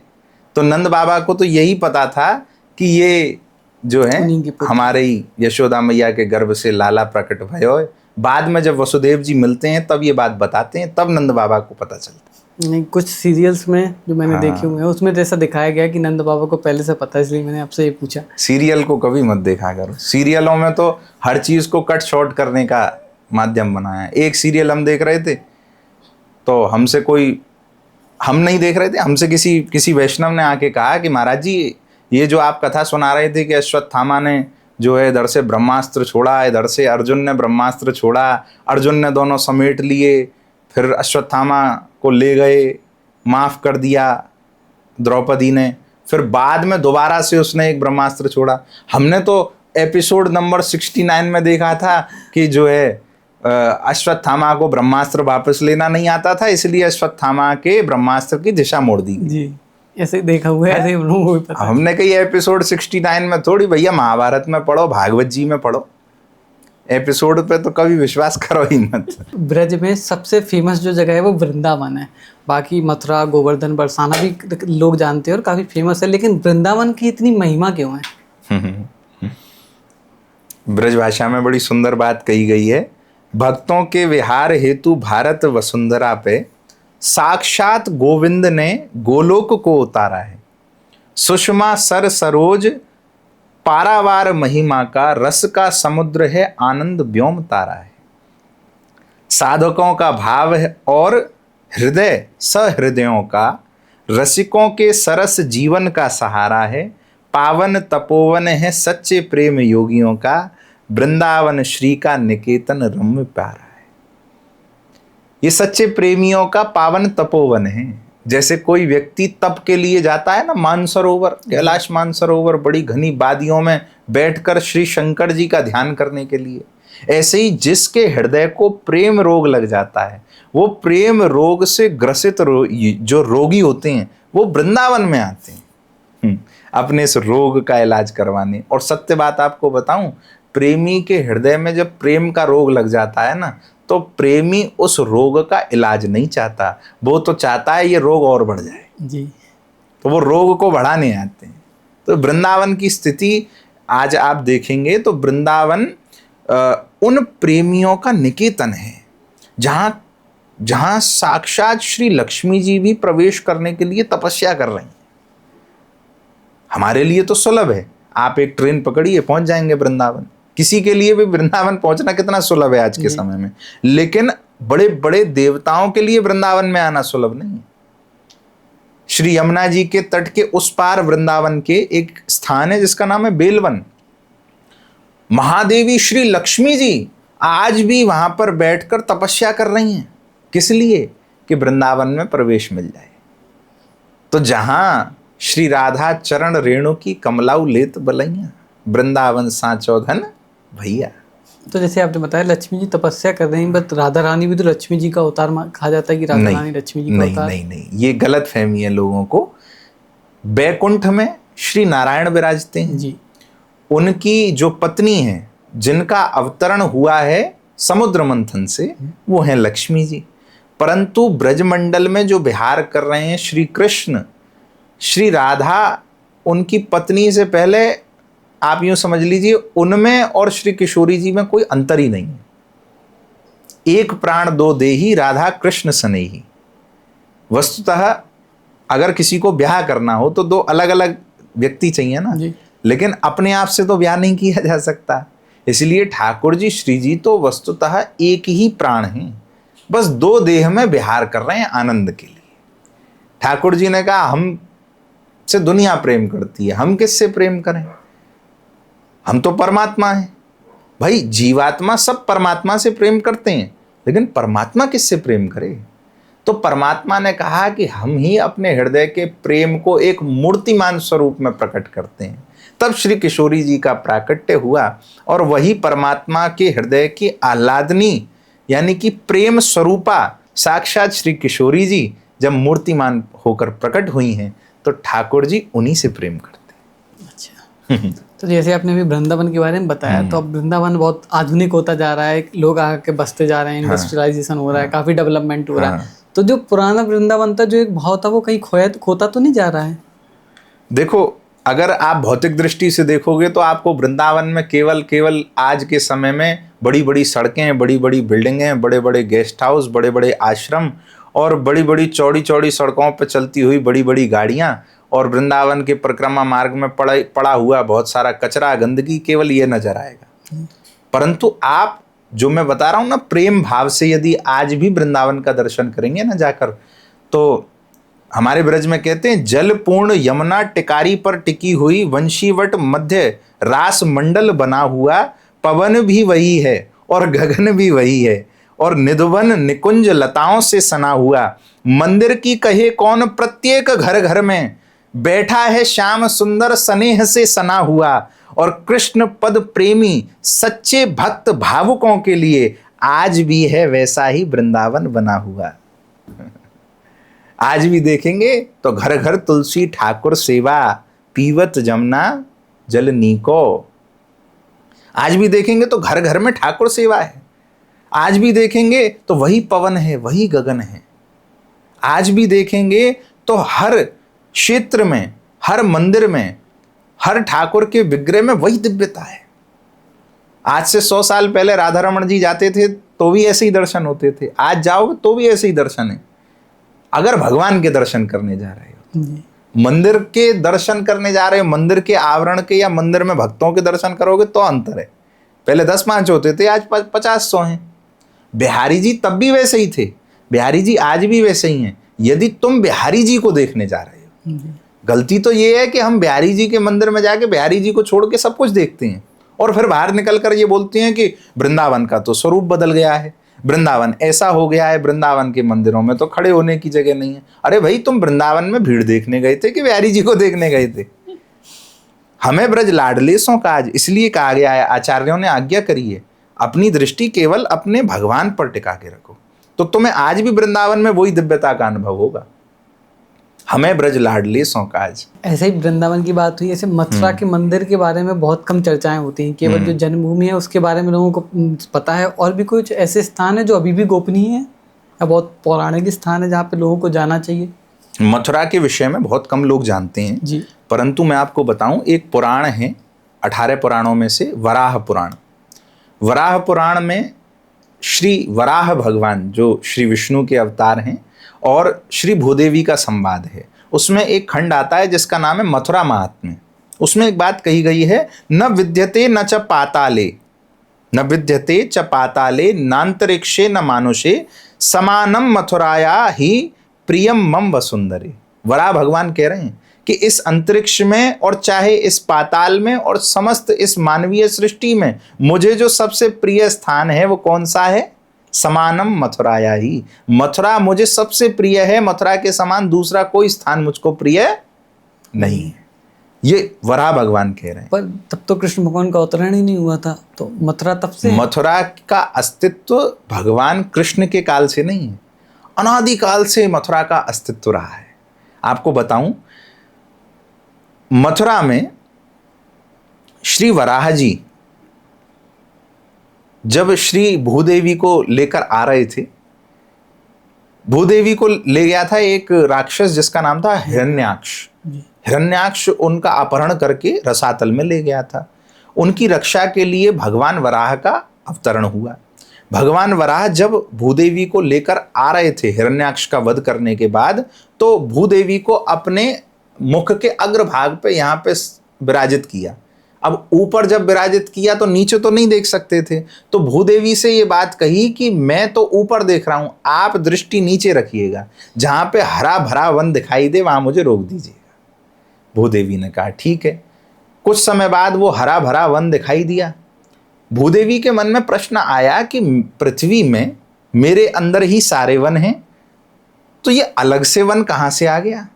तो नंद बाबा को तो यही पता था कि ये जो है हमारे ही यशोदा मैया के गर्भ से लाला प्रकट भयो। बाद में जब वसुदेव जी मिलते हैं तब ये बात बताते हैं, तब नंद बाबा को पता चलता है। नहीं, कुछ सीरियल्स में जो मैंने देखे हुए हैं उसमें जैसा दिखाया गया कि नंद बाबा को पहले से पता है, इसलिए मैंने आपसे ये पूछा। सीरियल को कभी मत देखा करो, सीरियलों में तो हर चीज को कट शॉर्ट करने का माध्यम बनाया है। एक सीरियल हम देख रहे थे तो हमसे कोई, हम नहीं देख रहे थे, हमसे किसी वैष्णव ने आके कहा कि महाराज जी ये जो आप कथा सुना रहे थे कि अश्वत्थामा ने जो है इधर से ब्रह्मास्त्र छोड़ा, इधर से अर्जुन ने ब्रह्मास्त्र छोड़ा, अर्जुन ने दोनों समेट लिए, फिर अश्वत्थामा को ले गए, माफ कर दिया द्रौपदी ने, फिर बाद में दोबारा से उसने एक ब्रह्मास्त्र छोड़ा। हमने तो एपिसोड नंबर 69 में देखा था कि जो है अश्वत्थामा को ब्रह्मास्त्र वापस लेना नहीं आता था, इसलिए अश्वत्थामा के ब्रह्मास्त्र की दिशा मोड़ दी जी, ऐसे देखा हुआ है, ऐसे वो भी पता। हमने कही एपिसोड 69 में थोड़ी, भैया महाभारत में पढ़ो, भागवत जी में पढ़ो, एपिसोड पे तो कभी विश्वास करो ही मत। ब्रज में सबसे फेमस जो जगह है वो वृंदावन है। बाकी मथुरा, गोवर्धन, बरसाना भी लोग जानते हैं और काफ़ी फेमस है, लेकिन वृंदावन की इतनी महिमा क्यों है? ब्रज भाषा में बड़ी सुंदर बात कही गई है। भक्तों के विहार हेतु भारत वसुंधरा पे साक्षात गोविंद ने गोलोक को उतारा है। सुषमा सर सरोज पारावार महिमा का रस का समुद्र है, आनंद व्योम तारा है। साधकों का भाव है और हृदय सहृदयों का, रसिकों के सरस जीवन का सहारा है। पावन तपोवन है सच्चे प्रेम योगियों का, वृंदावन श्री का निकेतन रम्य प्यारा है। ये सच्चे प्रेमियों का पावन तपोवन है। जैसे कोई व्यक्ति तप के लिए जाता है ना, मानसरोवर, कैलाश मानसरोवर, बड़ी घनी वादियों में बैठकर श्री शंकर जी का ध्यान करने के लिए, ऐसे ही जिसके हृदय को प्रेम रोग लग जाता है, वो प्रेम रोग से ग्रसित जो रोगी होते हैं वो वृंदावन में आते हैं अपने इस रोग का इलाज करवाने। और सत्य बात आपको बताऊं, प्रेमी के हृदय में जब प्रेम का रोग लग जाता है ना, तो प्रेमी उस रोग का इलाज नहीं चाहता, वो तो चाहता है ये रोग और बढ़ जाए जी। तो वो रोग को बढ़ाने आते हैं। तो वृंदावन की स्थिति आज आप देखेंगे तो वृंदावन उन प्रेमियों का निकेतन है जहां साक्षात श्री लक्ष्मी जी भी प्रवेश करने के लिए तपस्या कर रही हैं। हमारे लिए तो सुलभ है, आप एक ट्रेन पकड़िए पहुंच जाएंगे वृंदावन। किसी के लिए भी वृंदावन पहुंचना कितना सुलभ है आज के समय में, लेकिन बड़े बड़े देवताओं के लिए वृंदावन में आना सुलभ नहीं है। श्री यमुना जी के तट के उस पार वृंदावन के एक स्थान है जिसका नाम है बेलवन। महादेवी श्री लक्ष्मी जी आज भी वहां पर बैठकर तपस्या कर रही हैं। किस लिए? कि वृंदावन में प्रवेश मिल जाए। तो जहां श्री राधा चरण रेणु की कमलाऊ लेत बलैया, वृंदावन सांचो धन भैया। तो जैसे आपने बताया लक्ष्मी जी तपस्या कर रही हैं, बट राधा रानी भी तो लक्ष्मी जी का अवतार कहा जाता है कि राधा रानी लक्ष्मी जी का अवतार। नहीं, ये गलत फहमी है लोगों को। बैकुंठ में श्री नारायण विराजते हैं जी। उनकी जो पत्नी है, जिनका अवतरण हुआ है समुद्र मंथन से, वो है लक्ष्मी जी। परंतु ब्रजमंडल में जो विहार कर रहे हैं श्री कृष्ण, श्री राधा उनकी पत्नी से पहले, आप यूं समझ लीजिए उनमें और श्री किशोरी जी में कोई अंतर ही नहीं है। एक प्राण दो देही, राधा कृष्ण सनेही। वस्तुतः अगर किसी को ब्याह करना हो तो दो अलग अलग व्यक्ति चाहिए ना जी। लेकिन अपने आप से तो ब्याह नहीं किया जा सकता। इसलिए ठाकुर जी श्री जी तो वस्तुतः एक ही प्राण हैं, बस दो देह में विहार कर रहे हैं आनंद के लिए। ठाकुर जी ने कहा हम से दुनिया प्रेम करती है, हम किससे प्रेम करें, हम तो परमात्मा हैं। भाई जीवात्मा सब परमात्मा से प्रेम करते हैं, लेकिन परमात्मा किससे प्रेम करे? तो परमात्मा ने कहा कि हम ही अपने हृदय के प्रेम को एक मूर्तिमान स्वरूप में प्रकट करते हैं। तब श्री किशोरी जी का प्राकट्य हुआ और वही परमात्मा के हृदय की आह्लादनी यानी कि प्रेम स्वरूपा साक्षात श्री किशोरी जी जब मूर्तिमान होकर प्रकट हुई हैं तो ठाकुर जी उन्हीं से प्रेम करते हैं। अच्छा। तो जैसे आपने अभी वृंदावन के बारे में बताया, तो अब वृंदावन बहुत आधुनिक होता जा रहा है, लोग आके बसते जा रहे हैं, इंडस्ट्रियलाइजेशन हो रहा है, काफी डेवलपमेंट हो रहा है। तो जो पुराना वृंदावन था, जो एक भाव था, वो कहीं खोता तो नहीं जा रहा है? देखो, अगर आप भौतिक दृष्टि से देखोगे तो आपको वृंदावन में केवल आज के समय में बड़ी बड़ी सड़कें, बड़ी बड़ी बिल्डिंगें, बड़े बड़े गेस्ट हाउस, बड़े बड़े आश्रम और बड़ी बड़ी चौड़ी सड़कों पर चलती हुई बड़ी बड़ी गाड़ियां और वृंदावन के परिक्रमा मार्ग में पड़ा हुआ बहुत सारा कचरा, गंदगी, केवल ये नजर आएगा। परंतु आप जो मैं बता रहा हूँ ना, प्रेम भाव से यदि आज भी वृंदावन का दर्शन करेंगे ना जाकर, तो हमारे ब्रज में कहते हैं जल पूर्ण यमुना टिकारी पर टिकी हुई, वंशीवट मध्य रास मंडल बना हुआ, पवन भी वही है और गगन भी वही है और निधवन निकुंज लताओं से सना हुआ, मंदिर की कहे कौन प्रत्येक घर घर में, बैठा है श्याम सुंदर स्नेह से सना हुआ, और कृष्ण पद प्रेमी सच्चे भक्त भावुकों के लिए आज भी है वैसा ही वृंदावन बना हुआ। आज भी देखेंगे तो घर घर तुलसी ठाकुर सेवा, पीवत जमुना जल नीको। आज भी देखेंगे तो घर घर में ठाकुर सेवा है। आज भी देखेंगे तो वही पवन है, वही गगन है। आज भी देखेंगे तो हर क्षेत्र में, हर मंदिर में, हर ठाकुर के विग्रह में वही दिव्यता है। आज से 100 साल पहले राधा रमन जी जाते थे तो भी ऐसे ही दर्शन होते थे, आज जाओगे तो भी ऐसे ही दर्शन है। अगर भगवान के दर्शन करने जा रहे हो, मंदिर के दर्शन करने जा रहे हो, मंदिर के आवरण के या मंदिर में भक्तों के दर्शन करोगे तो अंतर है। पहले 10-5 होते थे, आज 50-100 हैं। बिहारी जी तब भी वैसे ही थे, बिहारी जी आज भी वैसे ही हैं। यदि तुम बिहारी जी को देखने जा रहे हो, गलती तो ये है कि हम बिहारी जी के मंदिर में जाके बिहारी जी को छोड़ के सब कुछ देखते हैं और फिर बाहर निकल कर ये बोलते हैं कि वृंदावन का तो स्वरूप बदल गया है, वृंदावन ऐसा हो गया है, वृंदावन के मंदिरों में तो खड़े होने की जगह नहीं है। अरे भाई, तुम वृंदावन में भीड़ देखने गए थे कि बिहारी जी को देखने गए थे? हमें ब्रज लाडले सो काज इसलिए कहा गया है, आचार्यों ने आज्ञा करी है, अपनी दृष्टि केवल अपने भगवान पर टिका के रखो, तो तुम्हें आज भी वृंदावन में वही दिव्यता का अनुभव होगा। हमें ब्रज लाडले सो काज। ऐसे ही वृंदावन की बात हुई, ऐसे मथुरा के मंदिर के बारे में बहुत कम चर्चाएं होती हैं, केवल जो जन्मभूमि है उसके बारे में लोगों को पता है। और भी कुछ ऐसे स्थान है जो अभी भी गोपनीय है या बहुत पौराणिक स्थान है जहाँ पे लोगों को जाना चाहिए? मथुरा के विषय में बहुत कम लोग जानते हैं जी, परंतु मैं आपको बताऊं, एक पुराण है 18 पुराणों में से वराह पुराण। वराह पुराण में श्री वराह भगवान जो श्री विष्णु के अवतार हैं और श्री भूदेवी का संवाद है। उसमें एक खंड आता है जिसका नाम है मथुरा महात्म्य। उसमें एक बात कही गई है, न विद्यते न च पाताले, न विद्यते च पाताले, नांतरिक्षे न मानुषे, समानम मथुराया ही प्रियम मम वसुंधरे। वराह भगवान कह रहे हैं कि इस अंतरिक्ष में और चाहे इस पाताल में और समस्त इस मानवीय सृष्टि में मुझे जो सबसे प्रिय स्थान है वो कौन सा है? समानम मथुराया ही। मथुरा मुझे सबसे प्रिय है, मथुरा के समान दूसरा कोई स्थान मुझको प्रिय नहीं है। ये वराह भगवान कह रहे हैं। पर तब तो कृष्ण भगवान का अवतरण ही नहीं हुआ था, तो मथुरा तब से? मथुरा का अस्तित्व भगवान कृष्ण के काल से नहीं है, अनादिकाल से मथुरा का अस्तित्व रहा है। आपको बताऊं, मथुरा में श्री वराह जी जब श्री भूदेवी को लेकर आ रहे थे, भूदेवी को ले गया था एक राक्षस जिसका नाम था हिरण्याक्ष। हिरण्याक्ष उनका अपहरण करके रसातल में ले गया था। उनकी रक्षा के लिए भगवान वराह का अवतरण हुआ। भगवान वराह जब भूदेवी को लेकर आ रहे थे हिरण्याक्ष का वध करने के बाद, तो भूदेवी को अपने मुख के अग्रभाग पे यहाँ पे विराजित किया। अब ऊपर जब विराजित किया तो नीचे तो नहीं देख सकते थे, तो भूदेवी से ये बात कही कि मैं तो ऊपर देख रहा हूं, आप दृष्टि नीचे रखिएगा, जहां पे हरा भरा वन दिखाई दे वहां मुझे रोक दीजिएगा। भूदेवी ने कहा ठीक है। कुछ समय बाद वो हरा भरा वन दिखाई दिया। भूदेवी के मन में प्रश्न आया कि पृथ्वी में मेरे अंदर ही सारे वन हैं, तो ये अलग से वन कहां से आ गया?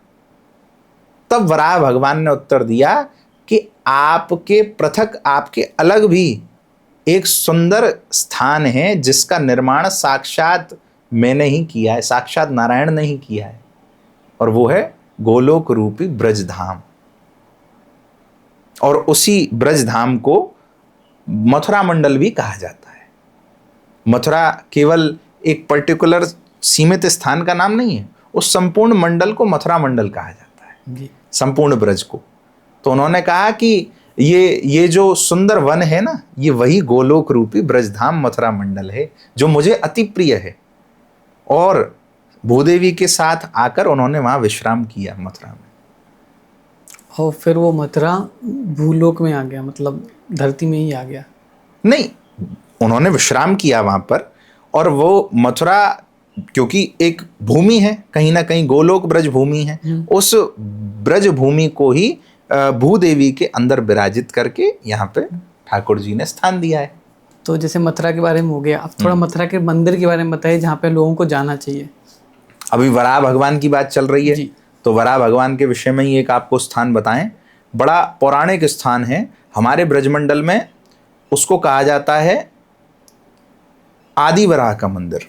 तब वराह भगवान ने उत्तर दिया कि आपके पृथक, आपके अलग भी एक सुंदर स्थान है जिसका निर्माण साक्षात मैंने ही किया है, साक्षात नारायण ने ही किया है, और वो है गोलोक रूपी ब्रजधाम। और उसी ब्रजधाम को मथुरा मंडल भी कहा जाता है। मथुरा केवल एक पर्टिकुलर सीमित स्थान का नाम नहीं है, उस संपूर्ण मंडल को मथुरा मंडल कहा जाता है, संपूर्ण ब्रज को। तो उन्होंने कहा कि ये जो सुंदर वन है ना, ये वही गोलोक रूपी ब्रजधाम मथुरा मंडल है जो मुझे अति प्रिय है। और भूदेवी के साथ आकर उन्होंने वहां विश्राम किया मथुरा में। और फिर वो मथुरा भूलोक में आ गया, मतलब धरती में ही आ गया? नहीं, उन्होंने विश्राम किया वहां पर, और वो मथुरा क्योंकि एक भूमि है, कहीं ना कहीं गोलोक ब्रज भूमि है, उस ब्रज भूमि को ही भूदेवी के अंदर विराजित करके यहाँ पे ठाकुर जी ने स्थान दिया है। तो जैसे मथुरा के बारे में हो गया, अब थोड़ा मथुरा के मंदिर के बारे में बताइए जहाँ पे लोगों को जाना चाहिए। अभी वराह भगवान की बात चल रही है जी। तो वराह भगवान के विषय में ही एक आपको स्थान बताएं। बड़ा पौराणिक स्थान है हमारे ब्रजमंडल में, उसको कहा जाता है आदि वराह का मंदिर।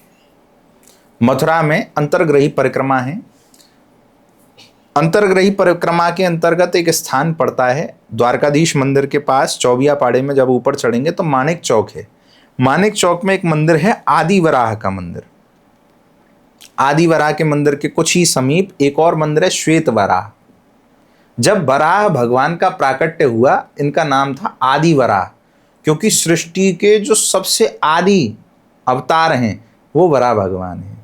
मथुरा में अंतर्ग्रही परिक्रमा है। अंतर्ग्रही परिक्रमा के अंतर्गत एक स्थान पड़ता है द्वारकाधीश मंदिर के पास, चौबिया पाड़े में जब ऊपर चढ़ेंगे तो मानिक चौक है। मानिक चौक में एक मंदिर है आदि वराह का मंदिर। आदि वराह के मंदिर के कुछ ही समीप एक और मंदिर है श्वेत वराह। जब वराह भगवान का प्राकट्य हुआ, इनका नाम था आदि वराह, क्योंकि सृष्टि के जो सबसे आदि अवतार हैं वो वराह भगवान है।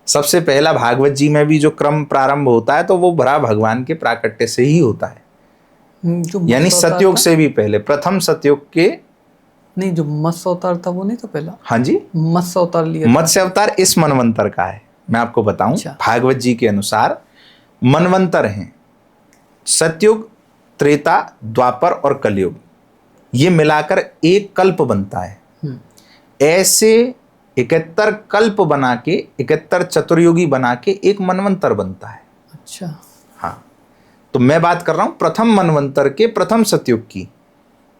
सबसे पहला भागवत जी में भी जो क्रम प्रारंभ होता है तो वो वराह भगवान के प्राकट्य से ही होता है, जो यानी मत्स्य अवतार सतयुग था? से भी पहले, प्रथम सतयुग के। नहीं, जो मत्स्य अवतार था वो नहीं था पहला? हाँ जी, मत्स्य अवतार लिया था। मत्स्य अवतार इस मनवंतर का है। मैं आपको बताऊं, अच्छा। भागवत जी के अनुसार मनवंतर हैं सतयुग, त्रेता, द्वापर और कलयुग, ये मिलाकर एक कल्प बनता है। ऐसे 71 कल्प बना के, 71 चतुर्युगी बना के एक मनवंतर बनता है। अच्छा। हाँ, तो मैं बात कर रहा हूं प्रथम मनवंतर के, प्रथम सतयुग की,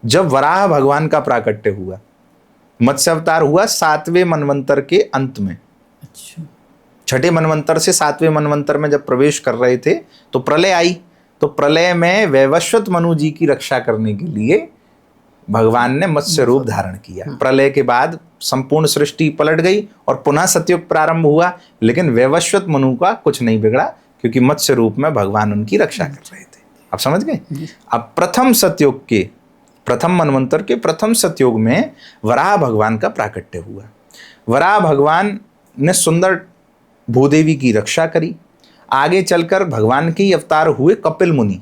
जब वराह भगवान का प्राकट्य हुआ। मत्स्य अवतार हुआ 7वें मनवंतर के अंत में। अच्छा। छठे मनवंतर से 7वें मनवंतर में जब प्रवेश कर रहे थे तो प्रलय आई। तो प्रलय में वैवस्वत मनु जी की रक्षा करने के लिए भगवान ने मत्स्य रूप धारण किया। प्रलय के बाद संपूर्ण सृष्टि पलट गई और पुनः सतयुग प्रारंभ हुआ, लेकिन वैवस्वत मनु का कुछ नहीं बिगड़ा, क्योंकि मत्स्य रूप में भगवान उनकी रक्षा कर रहे थे। आप समझ गए? अब प्रथम सतयुग के, प्रथम मनवंतर के प्रथम सतयुग में वराह भगवान का प्राकट्य हुआ। वराह भगवान ने सुंदर भूदेवी की रक्षा करी। आगे चलकर भगवान के ही अवतार हुए कपिल मुनि।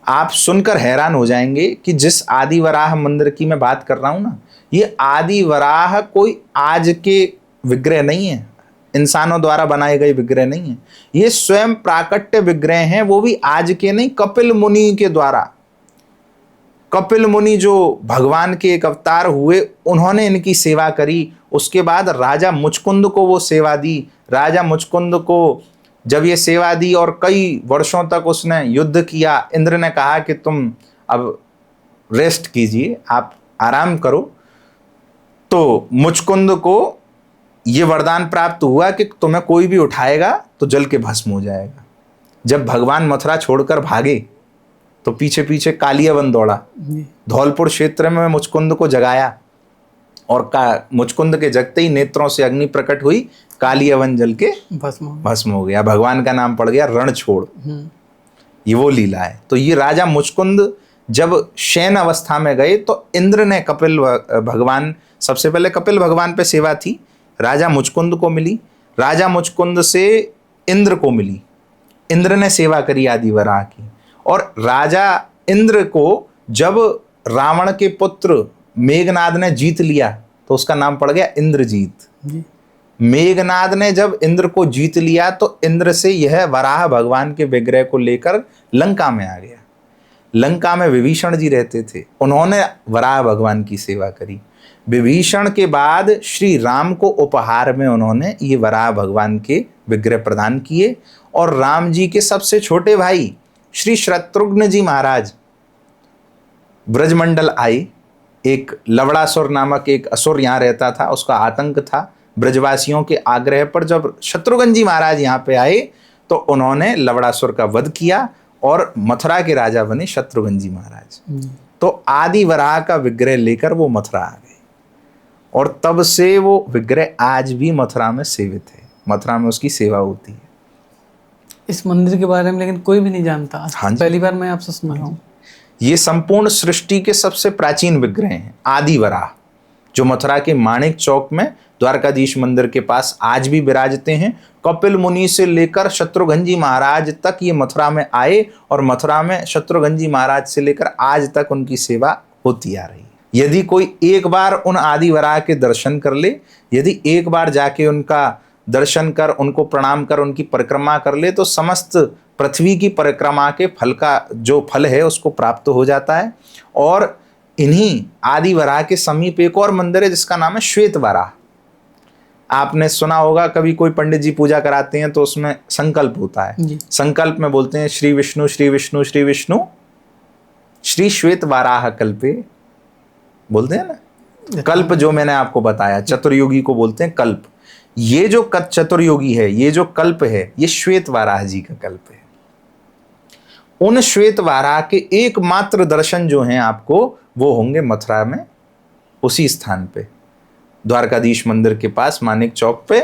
आप सुनकर हैरान हो जाएंगे कि जिस आदि वराह मंदिर की मैं बात कर रहा हूं ना, ये आदि वराह कोई आज के विग्रह नहीं है, इंसानों द्वारा बनाए गए विग्रह नहीं है, ये स्वयं प्राकट्य विग्रह हैं, वो भी आज के नहीं, कपिल मुनि के द्वारा। कपिल मुनि जो भगवान के एक अवतार हुए, उन्होंने इनकी सेवा करी। उसके बाद राजा मुचकुंद को वो सेवा दी। राजा मुचकुंद को जब ये सेवा दी और कई वर्षों तक उसने युद्ध किया, इंद्र ने कहा कि तुम अब रेस्ट कीजिए, आप आराम करो। तो मुचकुंद को ये वरदान प्राप्त हुआ कि तुम्हें कोई भी उठाएगा तो जल के भस्म हो जाएगा। जब भगवान मथुरा छोड़कर भागे तो पीछे पीछे कालियावन दौड़ा। धौलपुर क्षेत्र में मुचकुंद को जगाया और मुचकुंद के जगते ही नेत्रों से अग्नि प्रकट हुई, कालियावन जल के भस्म हो गया। भगवान का नाम पड़ गया रणछोड़। ये वो लीला है। तो ये राजा मुचकुंद जब शयन अवस्था में गए तो इंद्र ने कपिल भगवान, सबसे पहले कपिल भगवान पे सेवा थी, राजा मुचकुंद को मिली। राजा मुचकुंद से इंद्र को मिली। इंद्र ने सेवा करी आदि वराह की। और राजा इंद्र को जब रावण के पुत्र मेघनाद ने जीत लिया तो उसका नाम पड़ गया इंद्रजीत। मेघनाद ने जब इंद्र को जीत लिया तो इंद्र से यह वराह भगवान के विग्रह को लेकर लंका में आ गया। लंका में विभीषण जी रहते थे, उन्होंने वराह भगवान की सेवा करी। विभीषण के बाद श्री राम को उपहार में उन्होंने ये वराह भगवान के विग्रह प्रदान किए। और राम जी के सबसे छोटे भाई श्री शत्रुघ्न जी महाराज ब्रजमंडल आए। एक लवड़ासुर नामक एक असुर यहाँ रहता था, उसका आतंक था। ब्रजवासियों के आग्रह पर जब शत्रुघ्न जी महाराज यहाँ पे आए तो उन्होंने लवड़ासुर का वध किया और मथुरा के राजा बने शत्रुघ्न जी महाराज। तो आदि वराह का विग्रह लेकर वो मथुरा आ गए और तब से वो विग्रह आज भी मथुरा में सेवित है। मथुरा में उसकी सेवा होती है। इस मंदिर के बारे में लेकिन कोई भी नहीं जानता। हाँ जी, पहली बार मैं आपसे सुन रहा हूँ। ये संपूर्ण सृष्टि के सबसे प्राचीन विग्रह हैं आदि वराह, जो मथुरा के माणिक चौक में द्वारकाधीश मंदिर के पास आज भी विराजते हैं। कपिल मुनि से लेकर शत्रुघ्न जी महाराज तक ये मथुरा में आए और मथुरा में शत्रुघ्न जी महाराज से लेकर आज तक उनकी सेवा होती आ रही है। यदि कोई एक बार उन आदि वराह के दर्शन कर ले, यदि एक बार जाके उनका दर्शन कर, उनको प्रणाम कर, उनकी परिक्रमा कर ले, तो समस्त पृथ्वी की परिक्रमा के फल का जो फल है उसको प्राप्त हो जाता है। और इन्हीं आदि वराह के समीप एक और मंदिर है जिसका नाम है श्वेत वराह। आपने सुना होगा, कभी कोई पंडित जी पूजा कराते हैं तो उसमें संकल्प होता है। संकल्प में बोलते हैं श्री विष्णु श्री विष्णु श्री विष्णु श्री श्वेत वराह कल्पे, बोलते हैं ना। कल्प जो मैंने आपको बताया चतुर्युगी को बोलते हैं कल्प। ये जो चतुर्युगी है, ये जो कल्प है, ये श्वेत वराह जी का कल्प है। उन श्वेत वराह के एकमात्र दर्शन जो हैं आपको, वो होंगे मथुरा में, उसी स्थान पे द्वारकाधीश मंदिर के पास मानिक चौक पे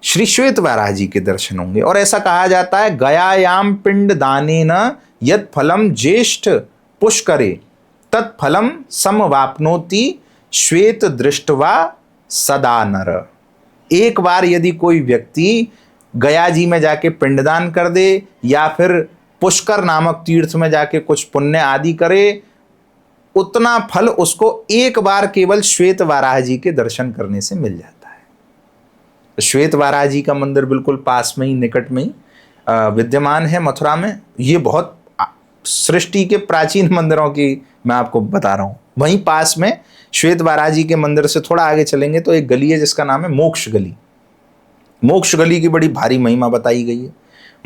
श्री श्वेत वराह जी के दर्शन होंगे। और ऐसा कहा जाता है, गयायाम पिंड दानेन यत् फलम ज्येष्ठ पुष्करे तत्फलम समवाप्नोति श्वेत दृष्टवा सदा नर। एक बार यदि कोई व्यक्ति गया जी में जाके पिंडदान कर दे या फिर पुष्कर नामक तीर्थ में जाके कुछ पुण्य आदि करे, उतना फल उसको एक बार केवल श्वेत वाराह जी के दर्शन करने से मिल जाता है। श्वेत वाराह जी का मंदिर बिल्कुल पास में ही, निकट में ही विद्यमान है मथुरा में। ये बहुत सृष्टि के प्राचीन मंदिरों की मैं आपको बता रहा हूँ। वहीं पास में श्वेत वाराह जी के मंदिर से थोड़ा आगे चलेंगे तो एक गली है जिसका नाम है मोक्ष गली। मोक्ष गली की बड़ी भारी महिमा बताई गई है।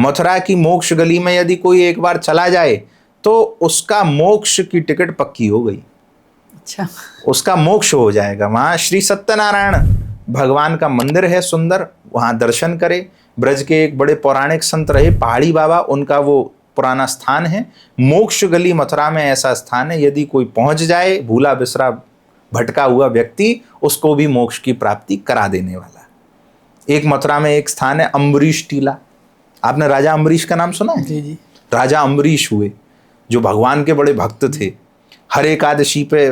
मथुरा की मोक्ष गली में यदि कोई एक बार चला जाए तो उसका मोक्ष की टिकट पक्की हो गई। अच्छा, उसका मोक्ष हो जाएगा। वहाँ श्री सत्यनारायण भगवान का मंदिर है सुंदर, वहाँ दर्शन करे। ब्रज के एक बड़े पौराणिक संत रहे पहाड़ी बाबा, उनका वो पुराना स्थान है। मोक्ष गली मथुरा में ऐसा स्थान है, यदि कोई पहुंच जाए, भूला बिसरा भटका हुआ व्यक्ति, उसको भी मोक्ष की प्राप्ति करा देने वाला। एक मथुरा में एक स्थान है अम्बरीश टीला। आपने राजा अम्बरीश का नाम सुना है? जी जी। राजा अम्बरीश हुए जो भगवान के बड़े भक्त थे, हर एकादशी पे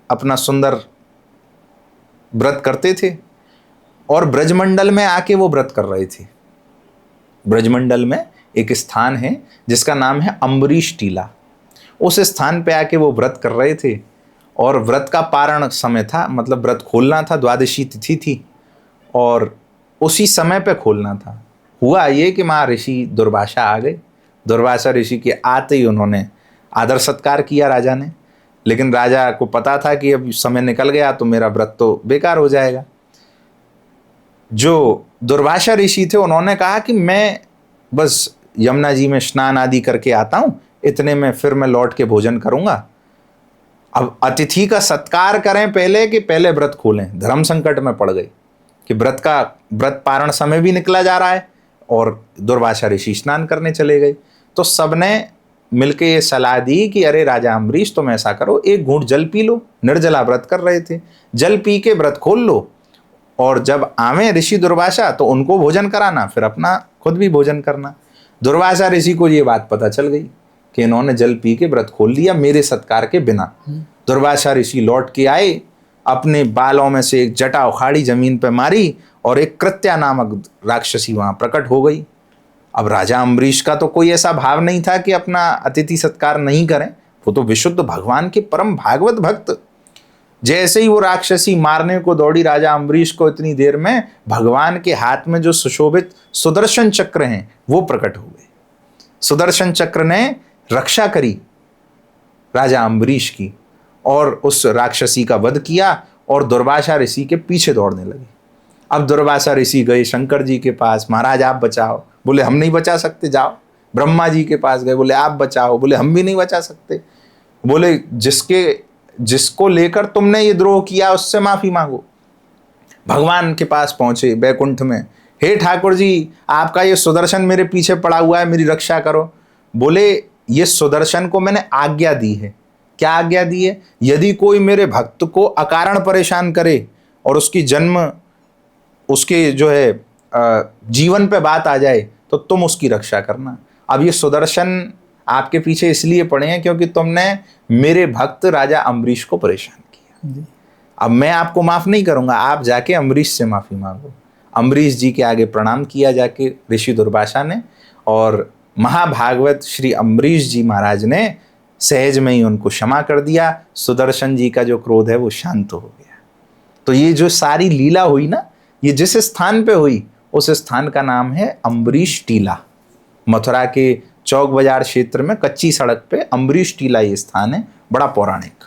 अपना सुंदर व्रत करते थे और ब्रजमंडल में आके वो व्रत कर रहे थे। ब्रजमंडल में एक स्थान है जिसका नाम है अम्बरीश टीला। उस स्थान पे आके वो व्रत कर रहे थे और व्रत का पारण समय था, मतलब व्रत खोलना था, द्वादशी तिथि थी और उसी समय पे खोलना था। हुआ ये कि माँ ऋषि दुर्वासा आ गए। दुर्वासा ऋषि के आते ही उन्होंने आदर सत्कार किया राजा ने, लेकिन राजा को पता था कि अब समय निकल गया तो मेरा व्रत तो बेकार हो जाएगा। जो दुर्वासा ऋषि थे उन्होंने कहा कि मैं बस यमुना जी में स्नान आदि करके आता हूँ, इतने में फिर मैं लौट के भोजन करूँगा। अब अतिथि का सत्कार करें पहले कि पहले व्रत खोलें। धर्म संकट में पड़ गई कि व्रत पारण समय भी निकला जा रहा है और दुर्वासा ऋषि स्नान करने चले गए। तो सबने मिलके ये सलाह दी कि अरे राजा अम्बरीश तुम ऐसा करो, एक घूंट जल पी लो। निर्जला व्रत कर रहे थे, जल पी के व्रत खोल लो और जब आवे ऋषि दुर्वासा तो उनको भोजन कराना, फिर अपना खुद भी भोजन करना। दुर्वासा ऋषि को ये बात पता चल गई कि इन्होंने जल पी के व्रत खोल लिया मेरे सत्कार के बिना। दुर्वासा ऋषि लौट के आए, अपने बालों में से एक जटा उखाड़ी जमीन पर मारी और एक कृत्या नामक राक्षसी वहां प्रकट हो गई। अब राजा अम्बरीश का तो कोई ऐसा भाव नहीं था कि अपना अतिथि सत्कार नहीं करें, वो तो विशुद्ध भगवान के परम भागवत भक्त। जैसे ही वो राक्षसी मारने को दौड़ी राजा अम्बरीश को इतनी देर में भगवान के हाथ में जो सुशोभित सुदर्शन चक्र हैं वो प्रकट हो गए। सुदर्शन चक्र ने रक्षा करी राजा अम्बरीश की और उस राक्षसी का वध किया और दुर्वासा ऋषि के पीछे दौड़ने लगी। अब दुर्वासा ऋषि गए शंकर जी के पास, महाराज आप बचाओ। बोले हम नहीं बचा सकते, जाओ। ब्रह्मा जी के पास गए, बोले आप बचाओ। बोले हम भी नहीं बचा सकते। बोले जिसको लेकर तुमने ये द्रोह किया उससे माफी मांगो। भगवान के पास पहुंचे बैकुंठ में, हे ठाकुर जी आपका ये सुदर्शन मेरे पीछे पड़ा हुआ है, मेरी रक्षा करो। बोले ये सुदर्शन को मैंने आज्ञा दी है। क्या आज्ञा दी है? यदि कोई मेरे भक्त को अकारण परेशान करे और उसके जो है जीवन पे बात आ जाए तो तुम उसकी रक्षा करना। अब ये सुदर्शन आपके पीछे इसलिए पड़े हैं क्योंकि तुमने मेरे भक्त राजा अम्बरीश को परेशान किया। अब मैं आपको माफ नहीं करूंगा, आप जाके अम्बरीश से माफी मांगो। अम्बरीश जी के आगे प्रणाम किया जाके ऋषि दुर्वासा ने और महाभागवत श्री अम्बरीश जी महाराज ने सहज में ही उनको क्षमा कर दिया। सुदर्शन जी का जो क्रोध है वो शांत हो गया। तो ये जो सारी लीला हुई ना, ये जिस स्थान पे हुई उस स्थान का नाम है अम्बरीश टीला। मथुरा के चौक बाजार क्षेत्र में कच्ची सड़क पे अम्बरीश टीला ये स्थान है, बड़ा पौराणिक।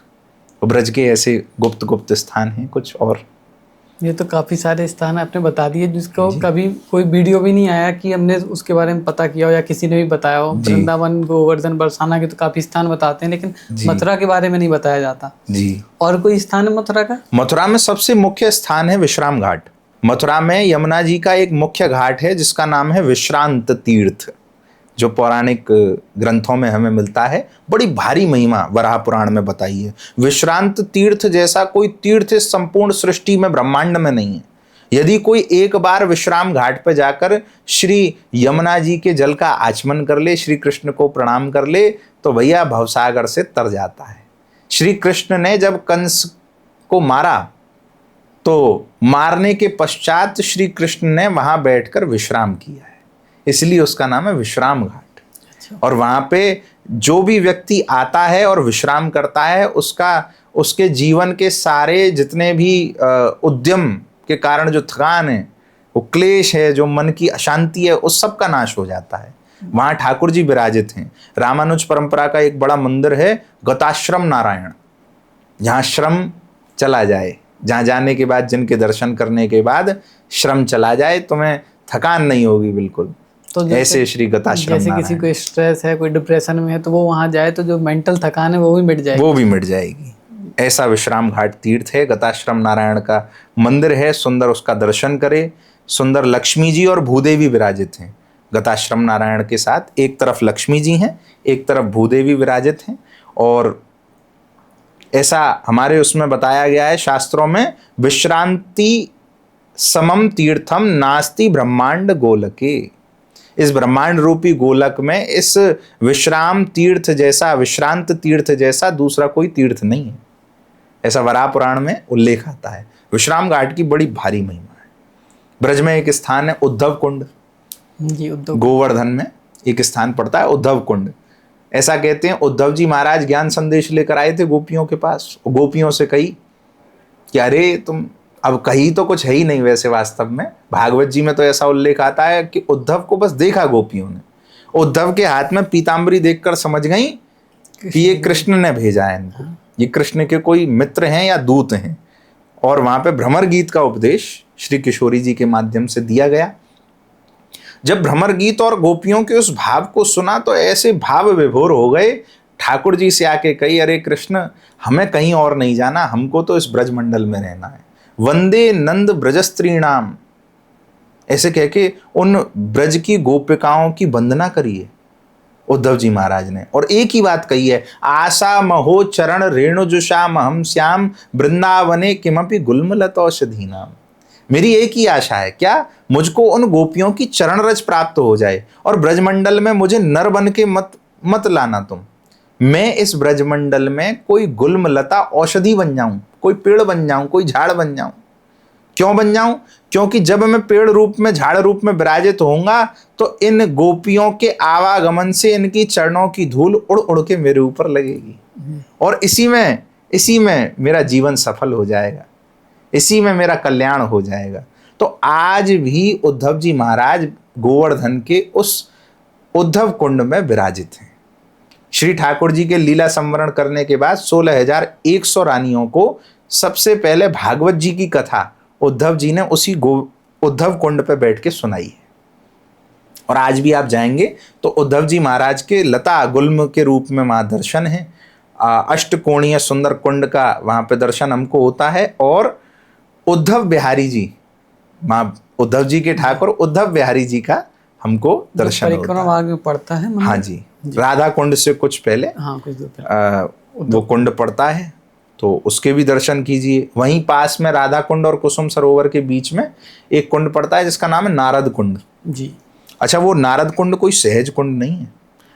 ब्रज के ऐसे गुप्त गुप्त स्थान हैं कुछ और। ये तो काफ़ी सारे स्थान आपने बता दिए जिसको कभी कोई वीडियो भी नहीं आया कि हमने उसके बारे में पता किया हो या किसी ने भी बताया हो। वृंदावन, गोवर्धन, बरसाना के तो काफ़ी स्थान बताते हैं, लेकिन मथुरा के बारे में नहीं बताया जाता जी। और कोई स्थान है मथुरा का? मथुरा में सबसे मुख्य स्थान है विश्राम घाट। मथुरा में यमुना जी का एक मुख्य घाट है जिसका नाम है विश्रांत तीर्थ, जो पौराणिक ग्रंथों में हमें मिलता है। बड़ी भारी महिमा वराह पुराण में बताई है। विश्रांत तीर्थ जैसा कोई तीर्थ इस संपूर्ण सृष्टि में ब्रह्मांड में नहीं है। यदि कोई एक बार विश्राम घाट पर जाकर श्री यमुना जी के जल का आचमन कर ले, श्री कृष्ण को प्रणाम कर ले, तो भैया भवसागर से तर जाता है। श्री कृष्ण ने जब कंस को मारा तो मारने के पश्चात श्री कृष्ण ने वहां बैठकर विश्राम किया है, इसलिए उसका नाम है विश्राम घाट। और वहां पे जो भी व्यक्ति आता है और विश्राम करता है, उसके जीवन के सारे जितने भी उद्यम के कारण जो थकान है, वो क्लेश है, जो मन की अशांति है, उस सब का नाश हो जाता है। वहां ठाकुर जी विराजित हैं। रामानुज परंपरा का एक बड़ा मंदिर है गताश्रम नारायण, जहाँ श्रम चला जाए, जहाँ जाने के बाद, जिनके दर्शन करने के बाद श्रम चला जाए, तुम्हें थकान नहीं होगी बिल्कुल। तो ऐसे श्री गताश्रम जैसे किसी को स्ट्रेस है, कोई डिप्रेशन में है, तो वो वहाँ जाए तो जो मेंटल थकान है वो भी मिट जाएगी, वो भी मिट जाएगी। ऐसा विश्राम घाट तीर्थ है, गताश्रम नारायण का मंदिर है, सुंदर उसका दर्शन करे। सुंदर लक्ष्मी जी और भूदेवी विराजित हैं गताश्रम नारायण के साथ। एक तरफ लक्ष्मी जी हैं, एक तरफ भूदेवी विराजित हैं। और ऐसा हमारे उसमें बताया गया है शास्त्रों में, विश्रांति समम तीर्थम नास्ति ब्रह्मांड गोलके। इस ब्रह्मांड रूपी गोलक में इस विश्राम तीर्थ जैसा, विश्रांत तीर्थ जैसा दूसरा कोई तीर्थ नहीं है, ऐसा वराह पुराण में उल्लेख आता है। विश्राम घाट की बड़ी भारी महिमा है। ब्रज में एक स्थान है उद्धव कुंड जी, गोवर्धन में एक स्थान पड़ता है उद्धव कुंड। ऐसा कहते हैं उद्धव जी महाराज ज्ञान संदेश लेकर आए थे गोपियों के पास। गोपियों से कही कि अरे तुम, अब कही तो कुछ है ही नहीं वैसे वास्तव में, भागवत जी में तो ऐसा उल्लेख आता है कि उद्धव को बस देखा गोपियों ने, उद्धव के हाथ में पीताम्बरी देखकर समझ गई कि ये कृष्ण ने भेजा है इनको, ये कृष्ण के कोई मित्र हैं या दूत हैं। और वहां पे भ्रमर गीत का उपदेश श्री किशोरी जी के माध्यम से दिया गया। जब भ्रमर गीत और गोपियों के उस भाव को सुना तो ऐसे भाव विभोर हो गए, ठाकुर जी से आके कही, अरे कृष्ण, हमें कहीं और नहीं जाना, हमको तो इस ब्रज मंडल में रहना है। वंदे नंद ब्रजस्त्रीणाम, ऐसे कह के उन ब्रज की गोपिकाओं की वंदना करिए उद्धव जी महाराज ने। और एक ही बात कही है, आशा महो चरण रेणुजुषा महम श्याम वृंदावने किमपि गुल्मलत औषधि नाम। मेरी एक ही आशा है, क्या? मुझको उन गोपियों की चरण रज प्राप्त हो जाए और ब्रजमंडल में मुझे नर बन के मत लाना तुम। मैं इस ब्रजमंडल में कोई गुल्मलता औषधि बन जाऊं, कोई पेड़ बन जाऊं, कोई झाड़ बन जाऊं। क्यों बन जाऊं? क्योंकि जब मैं पेड़ रूप में, झाड़ रूप में विराजित होऊंगा तो इन गोपियों के आवागमन से इनकी चरणों की धूल उड़ उड़ के मेरे ऊपर लगेगी और इसी में मेरा जीवन सफल हो जाएगा, इसी में मेरा कल्याण हो जाएगा। तो आज भी उद्धव जी महाराज गोवर्धन के उस उद्धव कुंड में विराजित हैं। श्री ठाकुर जी के लीला संवरण करने के बाद 16,100 रानियों को सबसे पहले भागवत जी की कथा उद्धव जी ने उसी उद्धव कुंड पे बैठ के सुनाई है। और आज भी आप जाएंगे तो उद्धव जी महाराज के लता गुल्म के रूप में वहाँ दर्शन है। अष्टकोणीय सुंदर कुंड का वहाँ पे दर्शन हमको होता है। और उद्धव बिहारी जी, माँ उद्धव जी के ठाकुर उद्धव बिहारी जी का हमको दर्शन होता है। परिक्रमा मार्ग में पड़ता है। हाँ जी, राधा कुंड से कुछ पहले, हाँ, कुछ दूर पहले वो कुंड पड़ता है, तो उसके भी दर्शन कीजिए। वहीं पास में राधा कुंड और कुसुम सरोवर के बीच में एक कुंड पड़ता है जिसका नाम है नारद कुंड जी। अच्छा, वो नारद कुंड कोई सहज कुंड नहीं है।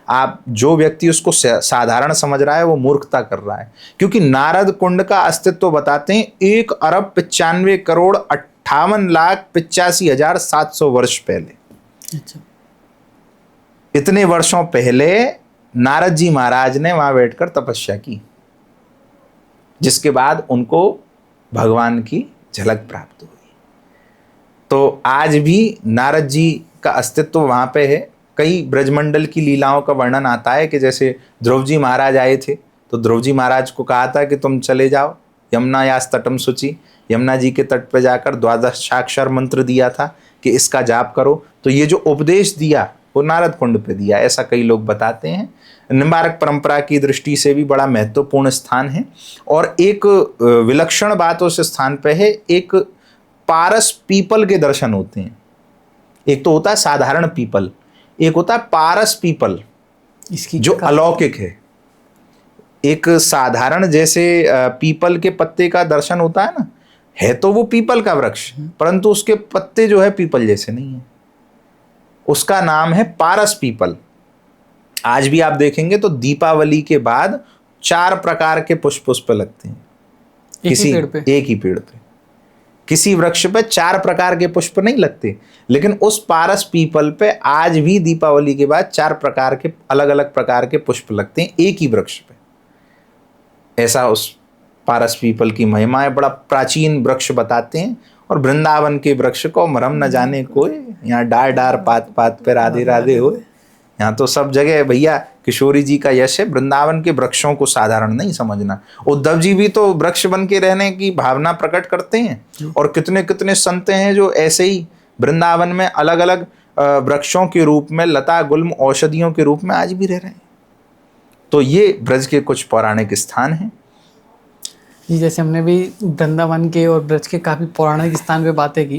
आप जो व्यक्ति उसको साधारण समझ रहा है वो मूर्खता कर रहा है, क्योंकि नारद कुंड का अस्तित्व बताते हैं 1,95,58,85,700 वर्ष पहले। अच्छा। इतने वर्षों पहले नारद जी महाराज ने वहां बैठकर तपस्या की, जिसके बाद उनको भगवान की झलक प्राप्त हुई। तो आज भी नारद जी का अस्तित्व वहां पे है। कई ब्रजमंडल की लीलाओं का वर्णन आता है कि जैसे ध्रुव जी महाराज आए थे तो ध्रुव जी महाराज को कहा था कि तुम चले जाओ यमुना यास तटम शुचि, यमुना जी के तट पर जाकर 12 मंत्र दिया था कि इसका जाप करो। तो ये जो उपदेश दिया वो नारद कुंड पे दिया, ऐसा कई लोग बताते हैं। निम्बारक परंपरा की दृष्टि से भी बड़ा महत्वपूर्ण स्थान है। और एक विलक्षण बात उस स्थान पे है, एक पारस पीपल के दर्शन होते हैं। एक तो होता है साधारण पीपल, एक होता है पारस पीपल, इसकी जो अलौकिक है। एक साधारण जैसे पीपल के पत्ते का दर्शन होता है ना, है तो वो पीपल का वृक्ष, परंतु उसके पत्ते जो है पीपल जैसे नहीं है, उसका नाम है पारस पीपल। आज भी आप देखेंगे तो दीपावली के बाद 4 प्रकार के पुष्प लगते हैं एक ही पेड़ पे। किसी वृक्ष पे 4 प्रकार के पुष्प नहीं लगते, लेकिन उस पारस पीपल पे आज भी दीपावली के बाद 4 प्रकार के अलग अलग प्रकार के पुष्प लगते हैं एक ही वृक्ष पे। ऐसा उस पारस पीपल की महिमा है, बड़ा प्राचीन वृक्ष बताते हैं। और वृंदावन के वृक्ष को मरम न जाने कोई, यहाँ डार डार पात पात पे राधे राधे हो। यहाँ तो सब जगह भैया किशोरी जी का यश है। वृंदावन के वृक्षों को साधारण नहीं समझना। उद्धव जी भी तो वृक्ष बन के रहने की भावना प्रकट करते हैं, और कितने कितने संत हैं जो ऐसे ही वृंदावन में अलग अलग वृक्षों के रूप में, लता गुल्म औषधियों के रूप में आज भी रह रहे हैं। तो ये ब्रज के कुछ पौराणिक स्थान हैं जी। जैसे हमने भी वृंदावन के और ब्रज के काफी पौराणिक स्थान पे बातें की,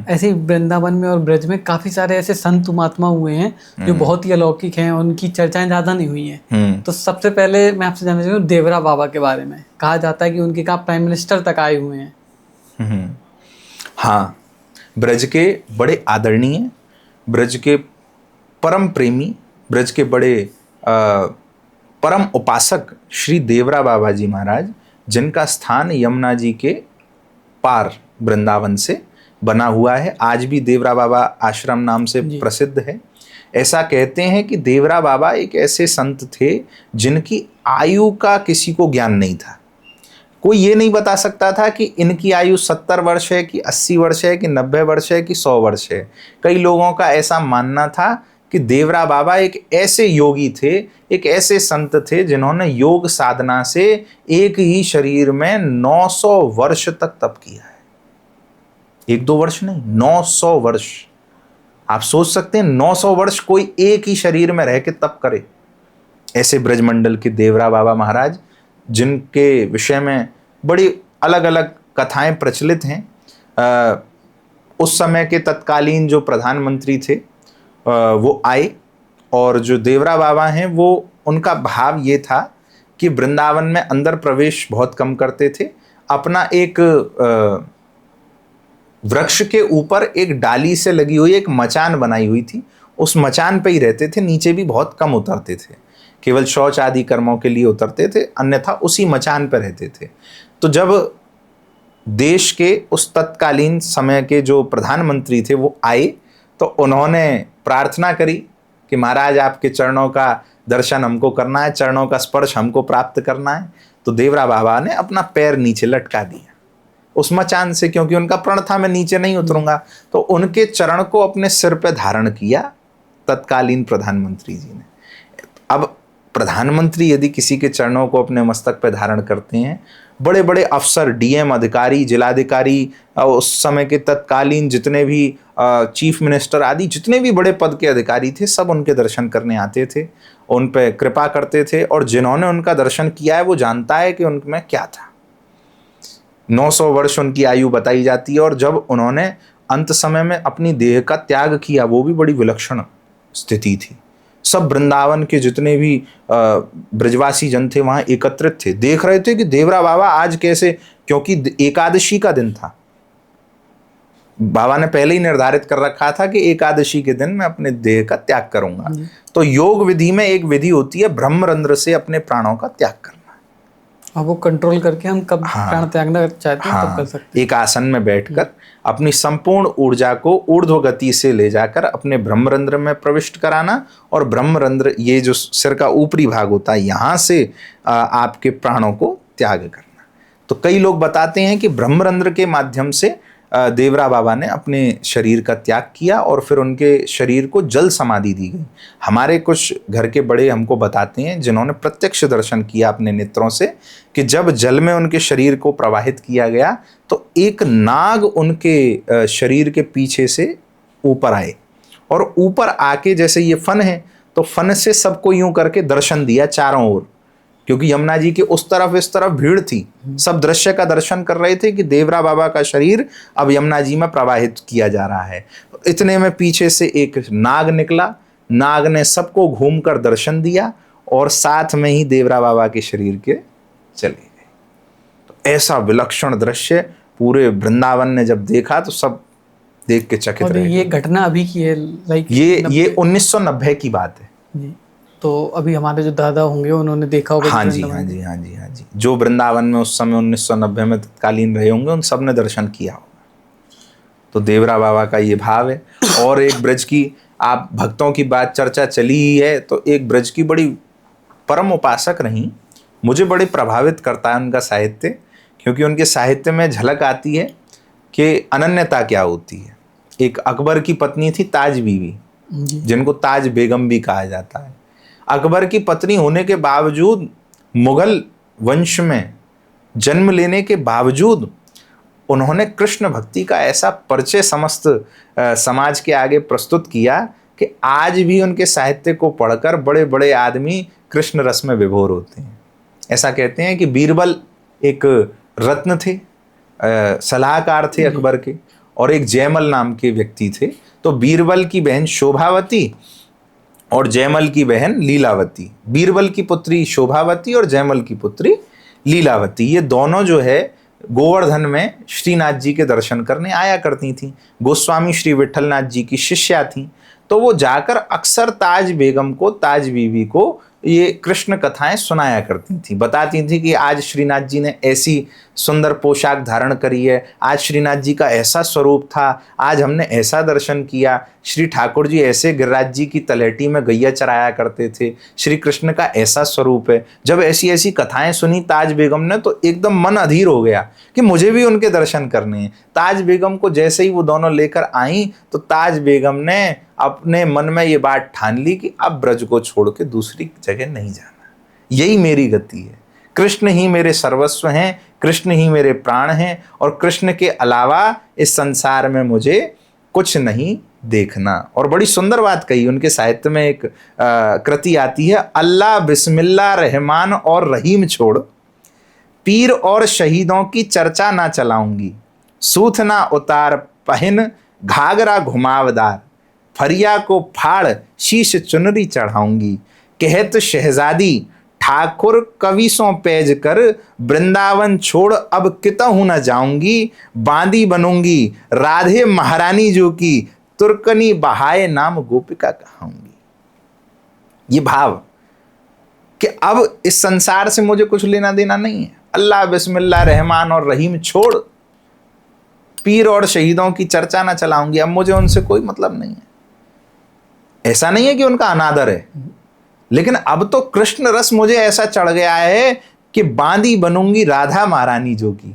ऐसे ही वृंदावन में और ब्रज में काफी सारे ऐसे संत महात्मा हुए हैं जो बहुत ही अलौकिक हैं, उनकी चर्चाएं ज्यादा नहीं हुई हैं। तो सबसे पहले मैं आपसे जानना चाहूँगा देवरा बाबा के बारे में। कहा जाता है कि उनके कहाँ प्राइम मिनिस्टर तक आए हुए हैं। हाँ, ब्रज के बड़े आदरणीय, ब्रज के परम प्रेमी, ब्रज के बड़े परम उपासक श्री देवरा बाबा जी महाराज, जिनका स्थान यमुना जी के पार वृंदावन से बना हुआ है, आज भी देवरा बाबा आश्रम नाम से प्रसिद्ध है। ऐसा कहते हैं कि देवरा बाबा एक ऐसे संत थे जिनकी आयु का किसी को ज्ञान नहीं था। कोई ये नहीं बता सकता था कि इनकी आयु 70 वर्ष है कि 80 वर्ष है कि 90 वर्ष है कि 100 वर्ष है। कई लोगों का ऐसा मानना था कि देवरा बाबा एक ऐसे योगी थे, एक ऐसे संत थे जिन्होंने योग साधना से एक ही शरीर में 900 वर्ष तक तप किया है। 1-2 वर्ष नहीं, 900 वर्ष। आप सोच सकते हैं 900 वर्ष कोई एक ही शरीर में रह के तप करे। ऐसे ब्रजमंडल के देवरा बाबा महाराज, जिनके विषय में बड़ी अलग अलग कथाएं प्रचलित हैं। उस समय के तत्कालीन जो प्रधानमंत्री थे वो आए, और जो देवरा बाबा हैं वो, उनका भाव ये था कि वृंदावन में अंदर प्रवेश बहुत कम करते थे। अपना एक वृक्ष के ऊपर एक डाली से लगी हुई एक मचान बनाई हुई थी, उस मचान पे ही रहते थे। नीचे भी बहुत कम उतरते थे, केवल शौच आदि कर्मों के लिए उतरते थे, अन्यथा उसी मचान पर रहते थे। तो जब देश के उस तत्कालीन समय के जो प्रधानमंत्री थे वो आए, तो उन्होंने प्रार्थना करी कि महाराज आपके चरणों का दर्शन हमको करना है, चरणों का स्पर्श हमको प्राप्त करना है। तो देवरा बाबा ने अपना पैर नीचे लटका दिया उस मचान से, क्योंकि उनका प्रण था मैं नीचे नहीं उतरूंगा। तो उनके चरण को अपने सिर पे धारण किया तत्कालीन प्रधानमंत्री जी ने। अब प्रधानमंत्री यदि किसी के चरणों को अपने मस्तक पे धारण करते हैं, बड़े बड़े अफसर, डीएम अधिकारी, जिलाधिकारी, उस समय के तत्कालीन जितने भी चीफ मिनिस्टर आदि जितने भी बड़े पद के अधिकारी थे, सब उनके दर्शन करने आते थे, उन पे कृपा करते थे। और जिन्होंने उनका दर्शन किया है वो जानता है कि उनमें क्या था। 900 वर्ष उनकी आयु बताई जाती है, और जब उन्होंने अंत समय में अपनी देह का त्याग किया, वो भी बड़ी विलक्षण स्थिति थी। सब वृंदावन के जितने भी ब्रजवासी जन थे वहां एकत्रित थे, देख रहे थे कि देवरा बाबा आज कैसे, क्योंकि एकादशी का दिन था। बाबा ने पहले ही निर्धारित कर रखा था कि एकादशी के दिन मैं अपने देह का त्याग करूंगा। तो योग विधि में एक विधि होती है ब्रह्मरंध्र से अपने प्राणों का त्याग करना। और वो कंट्रोल करके हम कब प्राण त्यागना चाहते हैं तब कर सकते हैं। एक आसन में बैठकर अपनी संपूर्ण ऊर्जा को ऊर्ध्व गति से ले जाकर अपने ब्रह्मरंध्र में प्रविष्ट कराना, और ब्रह्मरंध्र ये जो सिर का ऊपरी भाग होता है, यहाँ से आपके प्राणों को त्याग करना। तो कई लोग बताते हैं कि ब्रह्मरंध्र के माध्यम से देवरा बाबा ने अपने शरीर का त्याग किया, और फिर उनके शरीर को जल समाधि दी गई। हमारे कुछ घर के बड़े हमको बताते हैं, जिन्होंने प्रत्यक्ष दर्शन किया अपने नेत्रों से, कि जब जल में उनके शरीर को प्रवाहित किया गया तो एक नाग उनके शरीर के पीछे से ऊपर आए, और ऊपर आके जैसे ये फन है, तो फन से सबको यूं करके दर्शन दिया चारों ओर, क्योंकि यमुना जी के उस तरफ इस तरफ भीड़ थी। सब दृश्य का दर्शन कर रहे थे कि देवरा बाबा का शरीर अब यमुना जी में प्रवाहित किया जा रहा है। इतने में पीछे से एक नाग निकला, नाग ने सबको घूमकर दर्शन दिया, और साथ में ही देवरा बाबा के शरीर के चले गए। तो ऐसा विलक्षण दृश्य पूरे वृंदावन ने जब देखा तो सब देख के चकित रहे। ये घटना अभी की है, लाइक ये 1990 की बात है जी। तो अभी हमारे जो दादा होंगे उन्होंने देखा होगा। हाँ जी, हाँ जी, हाँ जी, हाँ जी। जो वृंदावन में उस समय 1990 में तत्कालीन रहे होंगे, उन सब ने दर्शन किया होगा। तो देवरा बाबा का ये भाव है। और एक ब्रज की, आप भक्तों की बात चर्चा चली ही है, तो एक ब्रज की बड़ी परम उपासक रही, मुझे बड़े प्रभावित करता है उनका साहित्य, क्योंकि उनके साहित्य में झलक आती है कि अनन्यता क्या होती है। एक अकबर की पत्नी थी ताज बीवी, जिनको ताज बेगम भी कहा जाता है। अकबर की पत्नी होने के बावजूद, मुगल वंश में जन्म लेने के बावजूद, उन्होंने कृष्ण भक्ति का ऐसा परिचय समस्त समाज के आगे प्रस्तुत किया कि आज भी उनके साहित्य को पढ़कर बड़े बड़े आदमी कृष्ण रस में विभोर होते हैं। ऐसा कहते हैं कि बीरबल एक रत्न थे, सलाहकार थे अकबर के, और एक जयमल नाम के व्यक्ति थे। तो बीरबल की बहन शोभावती और जयमल की बहन लीलावती, बीरबल की पुत्री शोभावती और जयमल की पुत्री लीलावती, ये दोनों जो है गोवर्धन में श्रीनाथ जी के दर्शन करने आया करती थीं। गोस्वामी श्री विठलनाथ जी की शिष्या थीं। तो वो जाकर अक्सर ताज बेगम को, ताज बीवी को ये कृष्ण कथाएं सुनाया करती थी, बताती थी कि आज श्रीनाथ जी ने ऐसी सुंदर पोशाक धारण करी है, आज श्रीनाथ जी का ऐसा स्वरूप था, आज हमने ऐसा दर्शन किया, श्री ठाकुर जी ऐसे गिरिराज जी की तलहटी में गैया चराया करते थे, श्री कृष्ण का ऐसा स्वरूप है। जब ऐसी ऐसी कथाएं सुनी ताज बेगम ने, तो एकदम मन अधीर हो गया कि मुझे भी उनके दर्शन करने हैं। ताज बेगम को जैसे ही वो दोनों लेकर आई, तो ताज बेगम ने अपने मन में ये बात ठान ली कि अब ब्रज को छोड़ के दूसरी जगह नहीं जाना, यही मेरी गति है, कृष्ण ही मेरे सर्वस्व हैं, कृष्ण ही मेरे प्राण हैं, और कृष्ण के अलावा इस संसार में मुझे कुछ नहीं देखना। और बड़ी सुंदर बात कही उनके साहित्य में, एक कृति आती है, अल्लाह बिस्मिल्लाह रहमान और रहीम छोड़, पीर और शहीदों की चर्चा ना चलाऊंगी, सूथ ना उतार पहन घाघरा घुमावदार, फरिया को फाड़ शीश चुनरी चढ़ाऊंगी, कहत शहजादी ठाकुर कविसों पेज कर, वृंदावन छोड़ अब कितहु न जाऊंगी, बांदी बनूंगी राधे महारानी जो की, तुर्कनी बहाए नाम गोपिका कहाऊंगी। ये भाव कि अब इस संसार से मुझे कुछ लेना देना नहीं है, अल्लाह बिस्मिल्लाह रहमान और रहीम छोड़, पीर और शहीदों की चर्चा ना चलाऊंगी, अब मुझे उनसे कोई मतलब नहीं है। ऐसा नहीं है कि उनका अनादर है, लेकिन अब तो कृष्ण रस मुझे ऐसा चढ़ गया है कि बांदी बनूंगी राधा महारानी जो की,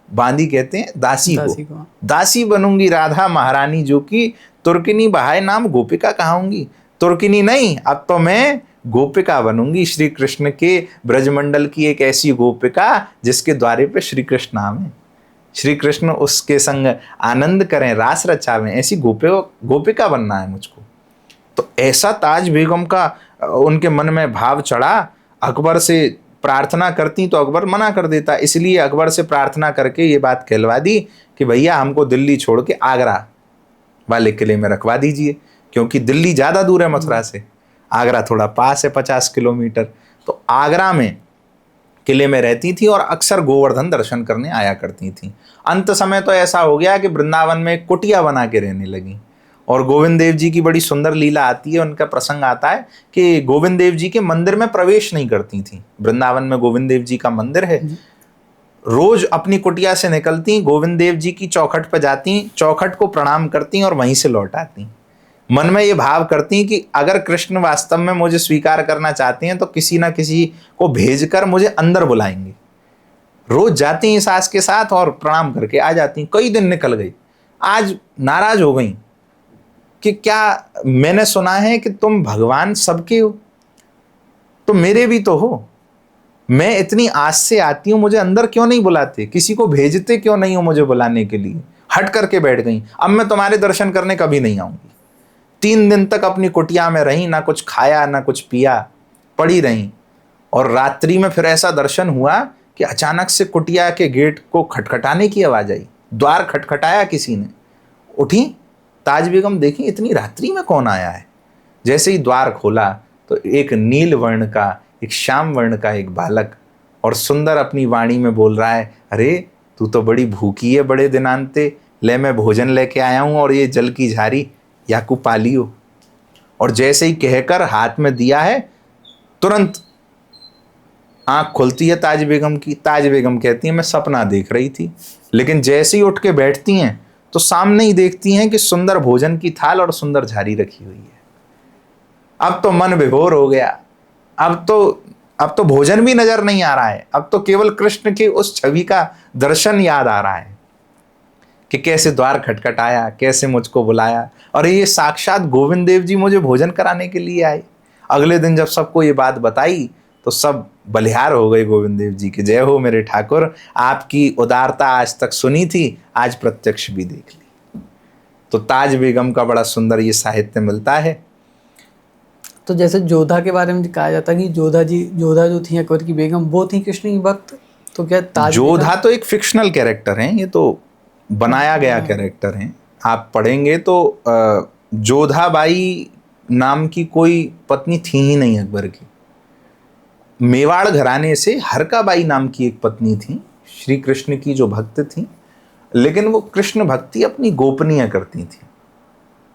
बांदी कहते हैं दासी को, दासी बनूंगी राधा महारानी जो की, तुर्किनी बहाए नाम गोपिका कहाऊंगी। तुर्किनी नहीं, अब तो मैं गोपिका बनूंगी, श्री कृष्ण के ब्रजमंडल की एक ऐसी गोपिका जिसके द्वारे पे श्री कृष्ण आवे, श्री कृष्ण उसके संग आनंद करें, रास रचावें, ऐसी गोपिका बनना है मुझको। तो ऐसा ताज बेगम का उनके मन में भाव चढ़ा। अकबर से प्रार्थना करती तो अकबर मना कर देता, इसलिए अकबर से प्रार्थना करके ये बात कहलवा दी कि भैया हमको दिल्ली छोड़ के आगरा वाले किले में रखवा दीजिए, क्योंकि दिल्ली ज़्यादा दूर है मथुरा से, आगरा थोड़ा पास है 50 किलोमीटर। तो आगरा में किले में रहती थी और अक्सर गोवर्धन दर्शन करने आया करती थी। अंत समय तो ऐसा हो गया कि वृंदावन में एक कुटिया बना के रहने लगी। और गोविंद देव जी की बड़ी सुंदर लीला आती है, उनका प्रसंग आता है कि गोविंद देव जी के मंदिर में प्रवेश नहीं करती थी। वृंदावन में गोविंद देव जी का मंदिर है, रोज अपनी कुटिया से निकलती, गोविंद देव जी की चौखट पर जाती, चौखट को प्रणाम करती और वहीं से लौट आती। मन में ये भाव करती कि अगर कृष्ण वास्तव में मुझे स्वीकार करना चाहते हैं तो किसी ना किसी को भेजकर मुझे अंदर बुलाएंगे। रोज जाती हैं सास के साथ और प्रणाम करके आ जाती। कई दिन निकल गई, आज नाराज हो गई कि क्या मैंने सुना है कि तुम भगवान सबके हो, तो मेरे भी तो हो, मैं इतनी आस से आती हूँ, मुझे अंदर क्यों नहीं बुलाते, किसी को भेजते क्यों नहीं हो मुझे बुलाने के लिए। हट करके बैठ गई, अब मैं तुम्हारे दर्शन करने कभी नहीं आऊंगी। 3 दिन तक अपनी कुटिया में रही, ना कुछ खाया ना कुछ पिया, पड़ी रही। और रात्रि में फिर ऐसा दर्शन हुआ कि अचानक से कुटिया के गेट को खटखटाने की आवाज आई, द्वार खटखटाया किसी ने। उठी, ताज बेगम देखी इतनी रात्रि में कौन आया है। जैसे ही द्वार खोला तो एक नील वर्ण का, एक श्याम वर्ण का एक बालक, और सुंदर अपनी वाणी में बोल रहा है, अरे तू तो बड़ी भूखी है बड़े दिनांते, ले मैं भोजन लेके आया हूँ और ये जल की झारी याकू पालियो। और जैसे ही कहकर हाथ में दिया है, तुरंत आंख खुलती है ताज बेगम की। ताज बेगम कहती है मैं सपना देख रही थी, लेकिन जैसे ही उठ के बैठती हैं तो सामने ही देखती हैं कि सुंदर भोजन की थाल और सुंदर झारी रखी हुई है। अब तो मन विभोर हो गया, अब तो भोजन भी नजर नहीं आ रहा है, अब तो केवल कृष्ण की उस छवि का दर्शन याद आ रहा है कि कैसे द्वार खटखटाया, कैसे मुझको बुलाया, और ये साक्षात गोविंद देव जी मुझे भोजन कराने के लिए आए। अगले दिन जब सबको ये बात बताई तो सब बलिहार हो गए गोविंद देव जी के, जय हो मेरे ठाकुर, आपकी उदारता आज तक सुनी थी, आज प्रत्यक्ष भी देख ली। तो ताज बेगम का बड़ा सुंदर ये साहित्य मिलता है। तो जैसे जोधा के बारे में कहा जाता है कि जोधा जो थी अकबर की बेगम, वो थी कृष्ण की भक्त, तो क्या ताज जोधा तो एक फिक्शनल कैरेक्टर है, ये तो बनाया गया कैरेक्टर है। आप पढ़ेंगे तो जोधाबाई नाम की कोई पत्नी थी ही नहीं अकबर की। मेवाड़ घराने से हरकाबाई नाम की एक पत्नी थी, श्री कृष्ण की जो भक्त थी, लेकिन वो कृष्ण भक्ति अपनी गोपनीय करती थी,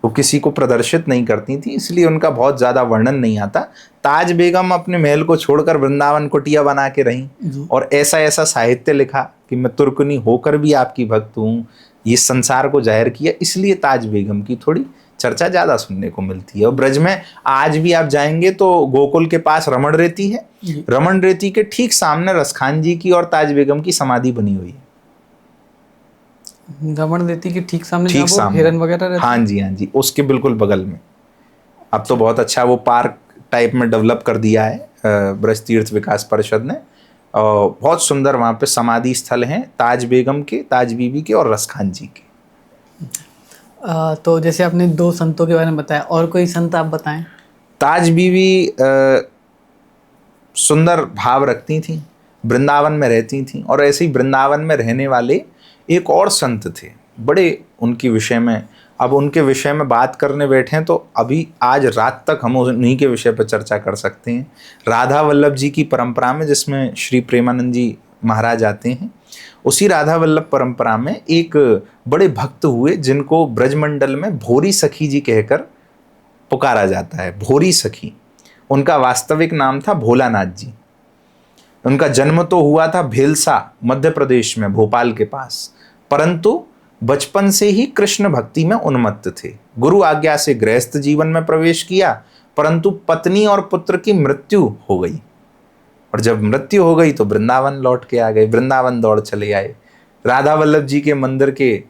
वो किसी को प्रदर्शित नहीं करती थी, इसलिए उनका बहुत ज़्यादा वर्णन नहीं आता। ताज बेगम अपने महल को छोड़कर वृंदावन कुटिया बना के रहीं और ऐसा ऐसा साहित्य लिखा कि मैं तुर्कनी होकर भी आपकी भक्त हूँ, ये संसार को जाहिर किया, इसलिए ताज बेगम की थोड़ी चर्चा ज़्यादा सुनने को मिलती है। और ब्रज में आज भी आप जाएंगे तो गोकुल के पास रमण रेती है, रमण रेती के ठीक सामने रसखान जी की और ताज बेगम की समाधि बनी हुई है। रमण रेती के ठीक सामने हिरन वगैरह रहते हैं। हाँ जी, उसके बिल्कुल बगल में। अब तो बहुत अच्छा वो पार्क टाइप में डेवलप कर दिया है ब्रज तीर्थ विकास परिषद ने, और बहुत सुंदर वहाँ पे समाधि स्थल हैं ताज बेगम के, ताज बीबी के और रसखान जी के। तो जैसे आपने 2 संतों के बारे में बताया, और कोई संत आप बताएं। ताज बीबी सुंदर भाव रखती थी, वृंदावन में रहती थी, और ऐसे ही वृंदावन में रहने वाले एक और संत थे, बड़े उनके विषय में, अब उनके विषय में बात करने बैठे हैं तो अभी आज रात तक हम उन्हीं के विषय पर चर्चा कर सकते हैं। राधा वल्लभ जी की परंपरा में, जिसमें श्री प्रेमानंद जी महाराज आते हैं, उसी राधा वल्लभ परंपरा में एक बड़े भक्त हुए जिनको ब्रजमंडल में भोरी सखी जी कहकर पुकारा जाता है। भोरी सखी, उनका वास्तविक नाम था भोलानाथ जी। उनका जन्म तो हुआ था भेलसा मध्य प्रदेश में, भोपाल के पास, परंतु बचपन से ही कृष्ण भक्ति में उन्मत्त थे। गुरु आज्ञा से गृहस्थ जीवन में प्रवेश किया, परंतु पत्नी और पुत्र की मृत्यु हो गई, और जब मृत्यु हो गई तो वृंदावन लौट के आ गए, वृंदावन दौड़ चले आए। राधा वल्लभ जी के मंदिर के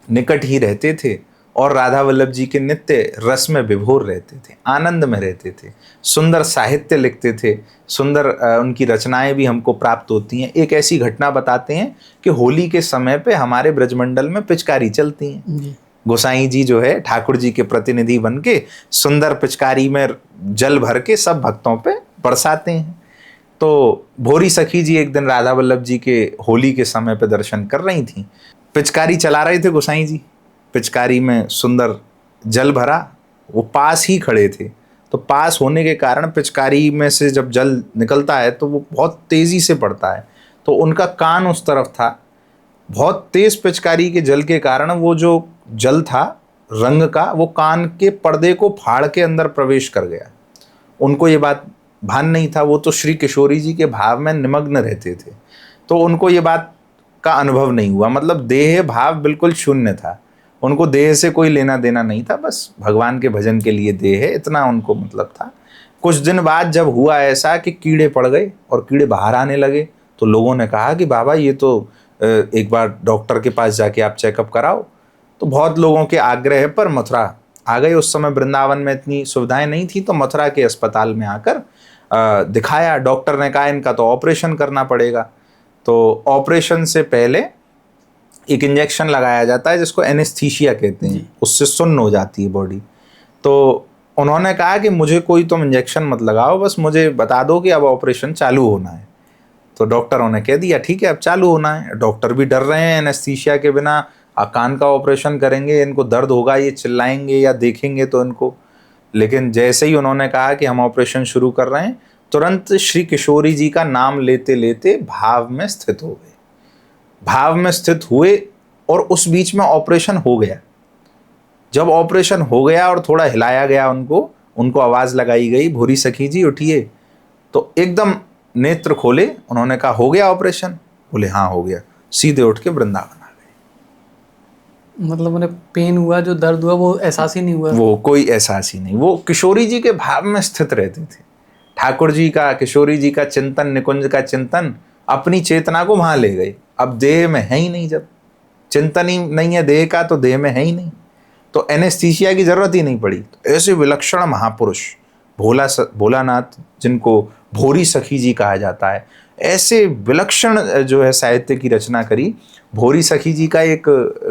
निकट ही रहते थे और राधा वल्लभ जी के नित्य रस में विभोर रहते थे, आनंद में रहते थे, सुंदर साहित्य लिखते थे, सुंदर उनकी रचनाएं भी हमको प्राप्त होती हैं। एक ऐसी घटना बताते हैं कि होली के समय पे हमारे ब्रजमंडल में पिचकारी चलती हैं। गोसाई जी जो है ठाकुर जी के प्रतिनिधि बन के सुंदर पिचकारी में जल भर के सब भक्तों पे बरसाते हैं। तो भोरी सखी जी एक दिन राधा वल्लभ जी के होली के समय पे दर्शन कर रही थी, पिचकारी चला रहे थे गोसाई जी, पिचकारी में सुंदर जल भरा, वो पास ही खड़े थे, तो पास होने के कारण पिचकारी में से जब जल निकलता है तो वो बहुत तेज़ी से पड़ता है, तो उनका कान उस तरफ था, बहुत तेज़ पिचकारी के जल के कारण वो जो जल था रंग का, वो कान के पर्दे को फाड़ के अंदर प्रवेश कर गया। उनको ये बात भान नहीं था, वो तो श्री किशोरी जी के भाव में निमग्न रहते थे, तो उनको ये बात का अनुभव नहीं हुआ, मतलब देह भाव बिल्कुल शून्य था, उनको देह से कोई लेना देना नहीं था, बस भगवान के भजन के लिए देह है, इतना उनको मतलब था। कुछ दिन बाद जब हुआ ऐसा कि कीड़े पड़ गए और कीड़े बाहर आने लगे, तो लोगों ने कहा कि बाबा ये तो एक बार डॉक्टर के पास जाके आप चेकअप कराओ। तो बहुत लोगों के आग्रह पर मथुरा आ गए, उस समय वृंदावन में इतनी सुविधाएं नहीं थी, तो मथुरा के अस्पताल में आकर दिखाया। डॉक्टर ने कहा इनका तो ऑपरेशन करना पड़ेगा, तो ऑपरेशन से पहले एक इंजेक्शन लगाया जाता है जिसको एनेस्थीसिया कहते हैं, उससे सुन्न हो जाती है बॉडी। तो उन्होंने कहा कि मुझे कोई तुम इंजेक्शन मत लगाओ, बस मुझे बता दो कि अब ऑपरेशन चालू होना है। तो डॉक्टरों ने कह दिया ठीक है अब चालू होना है। डॉक्टर भी डर रहे हैं, एनेस्थीसिया के बिना कान का ऑपरेशन करेंगे, इनको दर्द होगा, ये चिल्लाएंगे या देखेंगे तो इनको। लेकिन जैसे ही उन्होंने कहा कि हम ऑपरेशन शुरू कर रहे हैं, तुरंत श्री किशोरी जी का नाम लेते लेते भाव में स्थित हो गए, भाव में स्थित हुए, और उस बीच में ऑपरेशन हो गया। जब ऑपरेशन हो गया और थोड़ा हिलाया गया उनको आवाज़ लगाई गई, भूरी सखी जी उठिए, तो एकदम नेत्र खोले, उन्होंने कहा हो गया ऑपरेशन? बोले हाँ हो गया, सीधे उठ के वृंदावन आ गए। मतलब उन्हें पेन हुआ, जो दर्द हुआ वो एहसास ही नहीं हुआ। वो कोई एहसास ही नहीं, वो किशोरी जी के भाव में स्थित रहते थे। ठाकुर जी का, किशोरी जी का चिंतन, निकुंज का चिंतन अपनी चेतना को वहां ले गए। अब देह में है ही नहीं, जब चिंतन ही नहीं है देह का तो देह में है ही नहीं, तो एनेस्थीसिया की जरूरत ही नहीं पड़ी। तो ऐसे विलक्षण महापुरुष भोलानाथ, जिनको भोरी सखी जी कहा जाता है, ऐसे विलक्षण जो है साहित्य की रचना करी। भोरी सखी जी का एक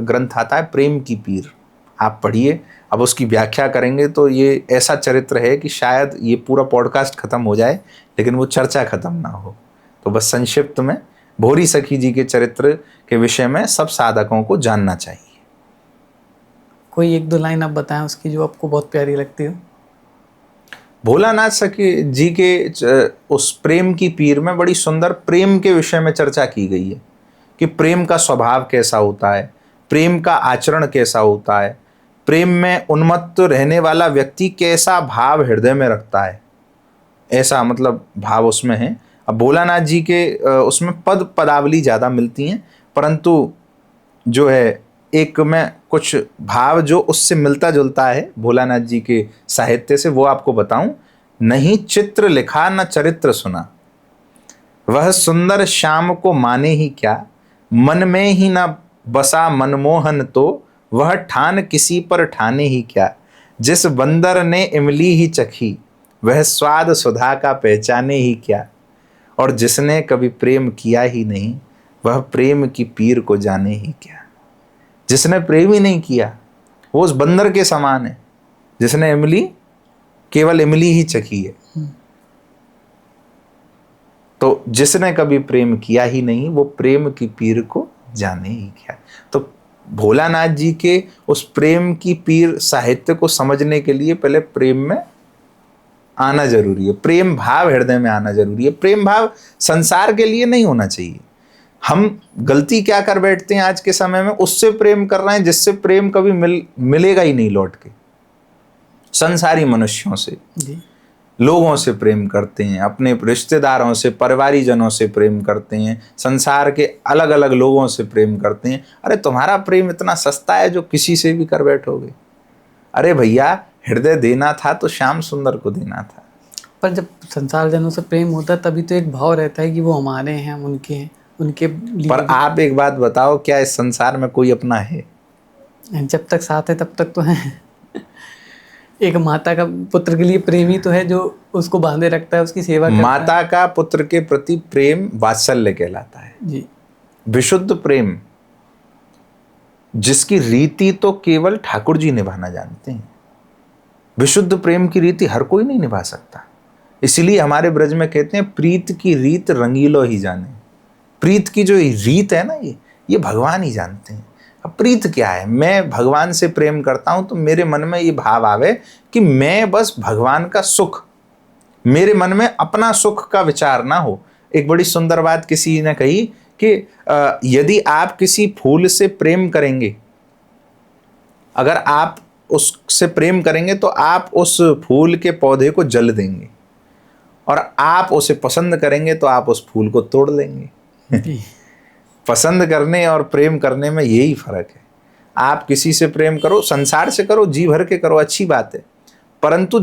ग्रंथ आता है प्रेम की पीर, आप पढ़िए। अब उसकी व्याख्या करेंगे तो ये ऐसा चरित्र है कि शायद ये पूरा पॉडकास्ट खत्म हो जाए लेकिन वो चर्चा खत्म ना हो। तो बस संक्षिप्त में भोरी सखी जी के चरित्र के विषय में सब साधकों को जानना चाहिए। कोई एक दो लाइन आप बताएं उसकी जो आपको बहुत प्यारी लगती हो। भोलानाथ सखी जी के उस प्रेम की पीर में बड़ी सुंदर प्रेम के विषय में चर्चा की गई है कि प्रेम का स्वभाव कैसा होता है, प्रेम का आचरण कैसा होता है, प्रेम में उन्मत्त रहने वाला व्यक्ति कैसा भाव हृदय में रखता है, ऐसा मतलब भाव उसमें है। अब भोलानाथ जी के उसमें पदावली ज़्यादा मिलती हैं, परंतु जो है एक में कुछ भाव जो उससे मिलता जुलता है भोलानाथ जी के साहित्य से, वो आपको बताऊं। नहीं चित्र लिखा न चरित्र सुना, वह सुंदर श्याम को माने ही क्या, मन में ही न बसा मनमोहन तो, वह ठान किसी पर ठाने ही क्या, जिस बंदर ने इमली ही चखी, वह स्वाद सुधा का पहचाने ही क्या, और जिसने कभी प्रेम किया ही नहीं, वह प्रेम की पीर को जाने ही क्या। जिसने प्रेम ही नहीं किया वो उस बंदर के समान है जिसने इमली, केवल इमली ही चखी है। तो जिसने कभी प्रेम किया ही नहीं वो प्रेम की पीर को जाने ही क्या। तो भोलानाथ जी के उस प्रेम की पीर साहित्य को समझने के लिए पहले प्रेम में आना जरूरी है, प्रेम भाव हृदय में आना जरूरी है। प्रेम भाव संसार के लिए नहीं होना चाहिए। हम गलती क्या कर बैठते हैं आज के समय में, उससे प्रेम कर रहे हैं जिससे प्रेम कभी मिलेगा ही नहीं लौट के। संसारी मनुष्यों से, लोगों से प्रेम करते हैं, अपने रिश्तेदारों से, परिवारीजनों से प्रेम करते हैं, संसार के अलग अलग लोगों से प्रेम करते हैं। अरे तुम्हारा प्रेम इतना सस्ता है जो किसी से भी कर बैठोगे। अरे भैया हृदय देना था तो श्याम सुंदर को देना था। पर जब संसार जनों से प्रेम होता है तभी तो एक भाव रहता है कि वो हमारे हैं, उनके हैं, उनके लिए। पर आप एक बात बताओ, क्या इस संसार में कोई अपना है? जब तक साथ है तब तक तो है। एक माता का पुत्र के लिए प्रेम ही तो है जो उसको बांधे रखता है, उसकी सेवा करता है। माता का पुत्र के प्रति प्रेम वात्सल्य कहलाता है जी। विशुद्ध प्रेम, जिसकी रीति तो केवल ठाकुर जी निभाना जानते हैं। विशुद्ध प्रेम की रीति हर कोई नहीं निभा सकता। इसीलिए हमारे ब्रज में कहते हैं प्रीत की रीत रंगीलो ही जाने। प्रीत की जो रीत है ना, ये भगवान ही जानते हैं। अब प्रीत क्या है? मैं भगवान से प्रेम करता हूं तो मेरे मन में ये भाव आवे कि मैं बस भगवान का सुख, मेरे मन में अपना सुख का विचार ना हो। एक बड़ी सुंदर बात किसी ने कही कि यदि आप किसी फूल से प्रेम करेंगे, अगर आप उससे प्रेम करेंगे तो आप उस फूल के पौधे को जल देंगे, और आप उसे पसंद करेंगे तो आप उस फूल को तोड़ लेंगे। पसंद करने और प्रेम करने में यही फर्क है। आप किसी से प्रेम करो, संसार से करो, जी भर के करो, अच्छी बात है, परंतु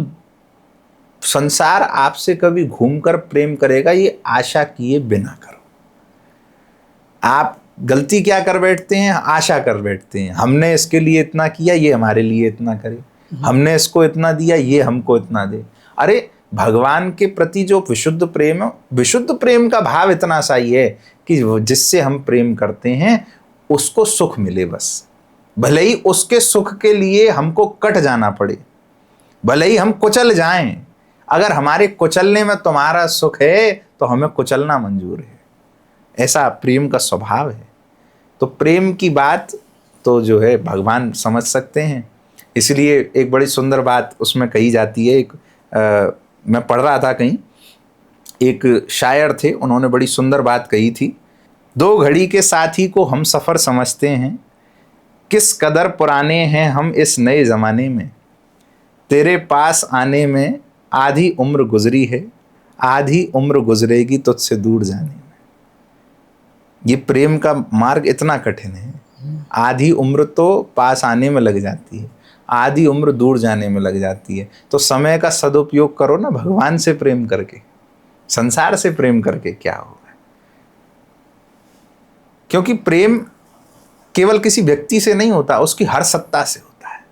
संसार आपसे कभी घूमकर प्रेम करेगा ये आशा किए बिना करो। आप गलती क्या कर बैठते हैं? आशा कर बैठते हैं, हमने इसके लिए इतना किया, ये हमारे लिए इतना करे, हमने इसको इतना दिया, ये हमको इतना दे। अरे भगवान के प्रति जो विशुद्ध प्रेम है, विशुद्ध प्रेम का भाव इतना सा ही है कि जिससे हम प्रेम करते हैं उसको सुख मिले बस। भले ही उसके सुख के लिए हमको कट जाना पड़े, भले ही हम कुचल जाएं, अगर हमारे कुचलने में तुम्हारा सुख है तो हमें कुचलना मंजूर है। ऐसा प्रेम का स्वभाव है। तो प्रेम की बात तो जो है भगवान समझ सकते हैं। इसलिए एक बड़ी सुंदर बात उसमें कही जाती है। मैं पढ़ रहा था कहीं, एक शायर थे, उन्होंने बड़ी सुंदर बात कही थी। दो घड़ी के साथी को हम सफ़र समझते हैं, किस कदर पुराने हैं हम इस नए ज़माने में, तेरे पास आने में आधी उम्र गुजरी है, आधी उम्र गुजरेगी तुझसे दूर जाने में। ये प्रेम का मार्ग इतना कठिन है आधी उम्र तो पास आने में लग जाती है, आधी उम्र दूर जाने में लग जाती है। तो समय का सदुपयोग करो ना, भगवान से प्रेम करके। संसार से प्रेम करके क्या होगा? क्योंकि प्रेम केवल किसी व्यक्ति से नहीं होता, उसकी हर सत्ता से होता है।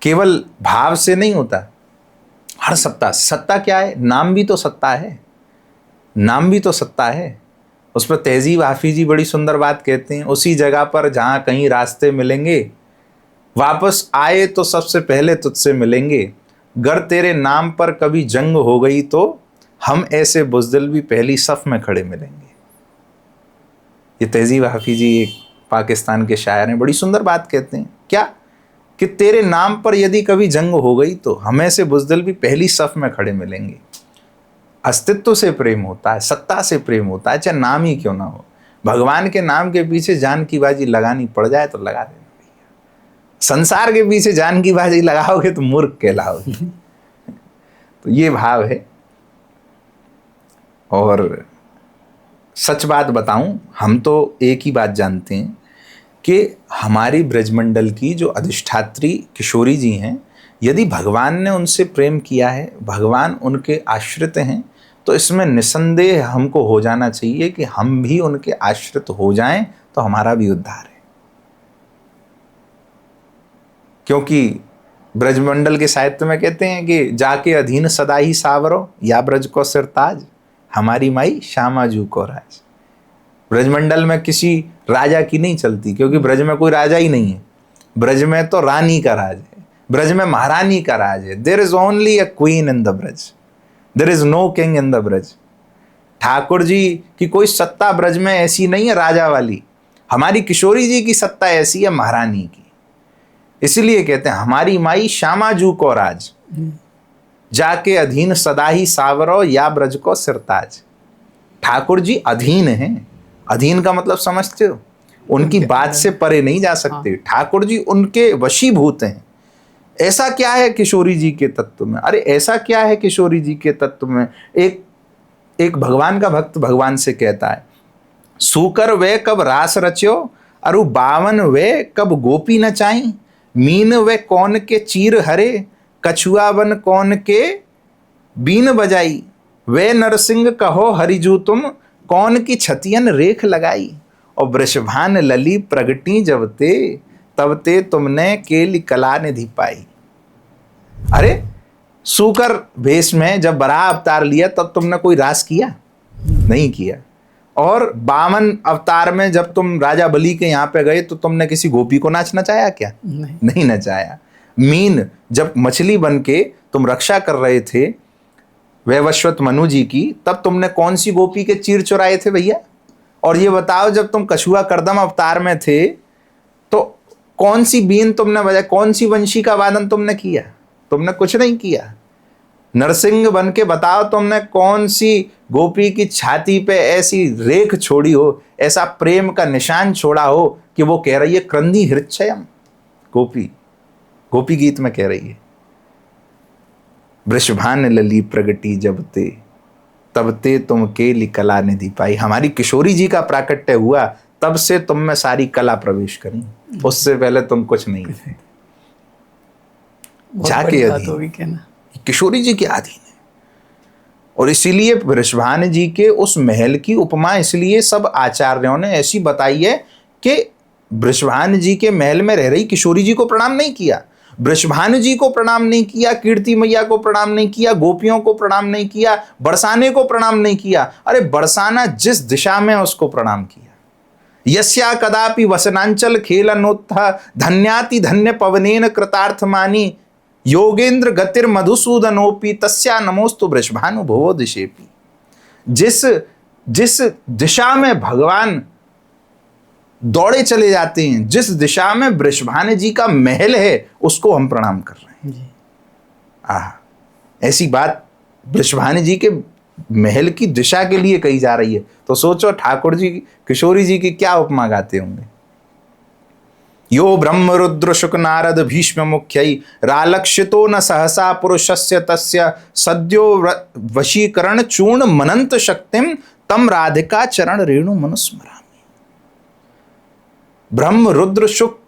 केवल भाव से नहीं होता, हर सत्ता। सत्ता क्या है? नाम भी तो सत्ता है, नाम भी तो सत्ता है। उस पर तहजीब हाफिज जी बड़ी सुंदर बात कहते हैं, उसी जगह पर जहां कहीं रास्ते मिलेंगे, वापस आए तो सबसे पहले तुझसे मिलेंगे। गर तेरे नाम पर कभी जंग हो गई तो हम ऐसे बुज़दिल भी पहली सफ में खड़े मिलेंगे। ये तहजीब हाफिज जी एक पाकिस्तान के शायर हैं, बड़ी सुंदर बात कहते हैं। क्या? कि तेरे नाम पर यदि कभी जंग हो गई तो हम ऐसे बुज़दिल भी पहली सफ में खड़े मिलेंगे। अस्तित्व से प्रेम होता है, सत्ता से प्रेम होता है, चाहे नाम ही क्यों ना हो। भगवान के नाम के पीछे जान की बाजी लगानी पड़ जाए तो लगा देना भैया। संसार के पीछे जान की बाजी लगाओगे तो मूर्ख कहलाओगे। तो ये भाव है। और सच बात बताऊं, हम तो एक ही बात जानते हैं कि हमारी ब्रजमंडल की जो अधिष्ठात्री किशोरी जी हैं, यदि भगवान ने उनसे प्रेम किया है, भगवान उनके आश्रित हैं, तो इसमें निसंदेह हमको हो जाना चाहिए कि हम भी उनके आश्रित हो जाएं तो हमारा भी उद्धार है। क्योंकि ब्रजमंडल के साहित्य में कहते हैं कि जाके अधीन सदा ही सावरो, या ब्रज को सिरताज, हमारी माई श्यामा जू को राज। ब्रजमंडल में किसी राजा की नहीं चलती, क्योंकि ब्रज में कोई राजा ही नहीं है। ब्रज में तो रानी का राज है, ब्रज में महारानी का राज है। There is only a queen in the Braj, there is no king in the Braj. Thakur ji की कोई सत्ता ब्रज में ऐसी नहीं है राजा वाली, हमारी किशोरी जी की सत्ता ऐसी है महारानी की। इसलिए कहते हैं हमारी माई श्यामा जू को राज, जाके अधीन सदा ही सावरो, या ब्रज को सिरताज। ठाकुर जी अधीन हैं। अधीन का मतलब समझते हो? उनकी बात से परे नहीं जा सकते। ठाकुर जी उनके वशीभूत हैं। ऐसा क्या है किशोरी जी के तत्व में? अरे ऐसा क्या है किशोरी जी के तत्व में? एक भगवान का भक्त भगवान से कहता है, सूकर वे कब रास रच्यो, अरु बावन वे कब गोपी नचाई, मीन वे कौन के चीर हरे, कछुआ बन कौन के बीन बजाई, वे नरसिंह कहो हरिजू तुम, कौन की छतियन रेख लगाई, और वृषभान लली प्रगटी जब ते, तब ते तुमने केली कला निधि पाई। अरे सूकर भेष में जब बराह अवतार लिया तब तुमने कोई रास किया? नहीं किया। और 52 अवतार में जब तुम राजा बलि के यहाँ पे गए तो तुमने किसी गोपी को नाच नचाया क्या? नहीं नचाया। मीन जब मछली बन के तुम रक्षा कर रहे थे वैवस्वत मनु जी की, तब तुमने कौन सी गोपी के चीर चुराए थे भैया? और ये बताओ जब तुम कछुआ करदम अवतार में थे तो कौन सी बीन तुमने बजाई, कौन सी वंशी का वादन तुमने किया? तुमने कुछ नहीं किया। नरसिंह बन के बताओ तुमने कौन सी गोपी की छाती पे ऐसी रेख छोड़ी हो, ऐसा प्रेम का निशान छोड़ा हो कि वो कह रही है क्रंदी हृच्छयम। गोपी गीत में कह रही है वृषभान लली प्रगटी जब ते, तब ते तुम केली कला निधि पाई। हमारी किशोरी जी का प्राकट्य हुआ तब से तुम में सारी कला प्रवेश करी, उससे पहले तुम कुछ नहीं थे। जाके अधीन, किशोरी जी के अधीन है। और इसीलिए वृषभान जी के उस महल की उपमा इसलिए सब आचार्यों ने ऐसी बताई है कि वृषभान जी के महल में रह रही किशोरी जी को प्रणाम नहीं किया, वृषभान जी को प्रणाम नहीं किया, कीर्ति मैया को प्रणाम नहीं किया, गोपियों को प्रणाम नहीं किया, बरसाने को प्रणाम नहीं किया। अरे बरसाना जिस दिशा में उसको प्रणाम किया। यस्या कदापि वसनांचल खेलनोत्थ धन्याति धन्य पवनेन कृतार्थमानी, योगेंद्र गतिर मधुसूदनोपि तस्या नमोस्तु वृषभानु भुवो दिशेपि। जिस दिशा में भगवान दौड़े चले जाते हैं, जिस दिशा में वृषभान जी का महल है, उसको हम प्रणाम कर रहे हैं। ऐसी बात वृषभान जी के महल की दिशा के लिए कही जा रही है। तो सोचो ठाकुर जी किशोरी जी की क्या उपमा गाते होंगे। यो ब्रह्म रुद्र शुक नारद भीष्म मुख्यै, रालक्षितो न सहसा पुरुषस्य तस्य, सद्यो वशीकरण चूर्ण मनंत शक्तिम, तम राधिका चरण रेणु मनुस्मरामि। ब्रह्म रुद्र शुक,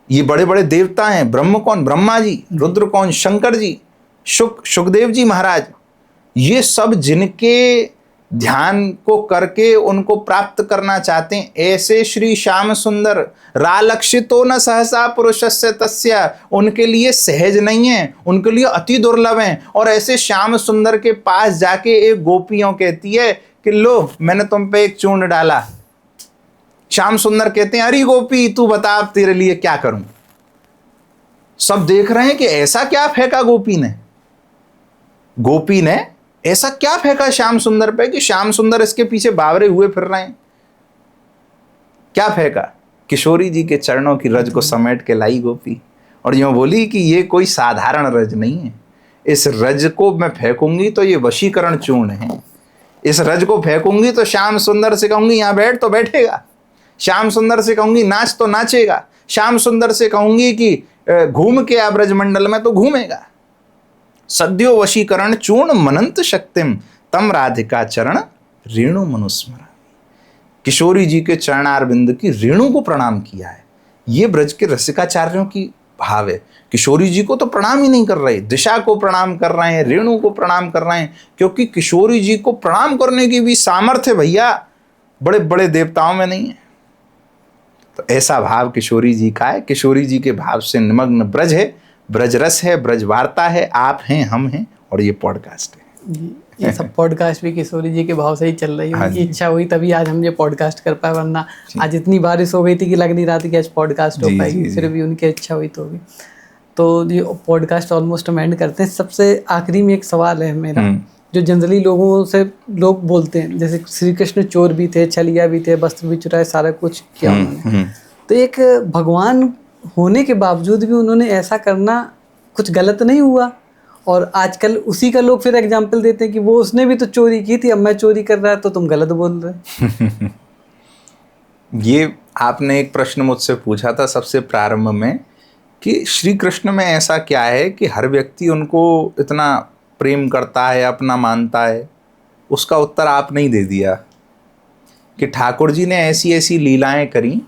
ये बड़े बड़े देवता हैं। ब्रह्म कौन? ब्रह्मा जी। रुद्र कौन? शंकर जी। शुक सुखदेव जी महाराज। ये सब जिनके ध्यान को करके उनको प्राप्त करना चाहते हैं, ऐसे श्री श्याम सुंदर रालक्षितो न सहसा पुरुषस्य तस्य, उनके लिए सहज नहीं है, उनके लिए अति दुर्लभ है। और ऐसे श्याम सुंदर के पास जाके एक गोपियों कहती है कि लो मैंने तुम पे एक चूर्ण डाला। श्याम सुंदर कहते हैं अरे गोपी तू बता अब तेरे लिए क्या करूं। सब देख रहे हैं कि ऐसा क्या फेंका गोपी ने ऐसा क्या फेंका श्याम सुंदर पे कि श्याम सुंदर इसके पीछे बावरे हुए फिर रहे हैं। क्या फेंका? किशोरी जी के चरणों की रज को समेट के लाई गोपी और यूं बोली कि ये कोई साधारण रज नहीं है, इस रज को मैं फेंकूंगी तो ये वशीकरण चूर्ण है। इस रज को फेंकूंगी तो श्याम सुंदर से कहूंगी यहां बैठ तो बैठेगा, श्याम सुंदर से कहूंगी नाच तो नाचेगा, श्याम सुंदर से कहूंगी कि घूम के आ ब्रजमंडल में तो घूमेगा। सद्यो वशीकरण चूर्ण मनंत शक्तिम तम राधिका चरण रेणु मनुस्मरा। किशोरी जी के चरणारविंद की रेणु को प्रणाम किया है। ये ब्रज के रसिकाचार्यों की भाव है। किशोरी जी को तो प्रणाम ही नहीं कर रहे, दिशा को प्रणाम कर रहे हैं, रेणु को प्रणाम कर रहे हैं, क्योंकि किशोरी जी को प्रणाम करने की भी सामर्थ्य भैया बड़े बड़े देवताओं में नहीं है। तो ऐसा भाव किशोरी जी का है। किशोरी जी के भाव से निमग्न ब्रज है, ब्रज रस है, ब्रज वार्ता है, आप हैं हम हैं और ये पॉडकास्ट है। ये सब पॉडकास्ट भी किशोरी जी के भाव से ही चल रही है। उनकी इच्छा हुई तभी आज हम ये पॉडकास्ट कर पाए, वरना आज इतनी बारिश हो गई थी कि लग नहीं रहा था कि आज पॉडकास्ट हो पाएगी। फिर भी उनकी इच्छा हुई तो होगी। तो ये पॉडकास्ट ऑलमोस्ट हम एंड करते हैं। सबसे आखिरी में एक सवाल है मेरा, जो जनरली लोगों से लोग बोलते हैं, जैसे श्री कृष्ण चोर भी थे, छलिया भी थे, वस्त्र भी चुराए, सारा कुछ किया उन्होंने, तो एक भगवान होने के बावजूद भी उन्होंने ऐसा करना कुछ गलत नहीं हुआ? और आजकल उसी का लोग फिर एग्जाम्पल देते हैं कि वो उसने भी तो चोरी की थी, अब मैं चोरी कर रहा है तो तुम गलत बोल रहे। ये आपने एक प्रश्न मुझसे पूछा था सबसे प्रारंभ में कि श्री कृष्ण में ऐसा क्या है कि हर व्यक्ति उनको इतना प्रेम करता है, अपना मानता है। उसका उत्तर आपने ही दे दिया कि ठाकुर जी ने ऐसी ऐसी लीलाएं करी,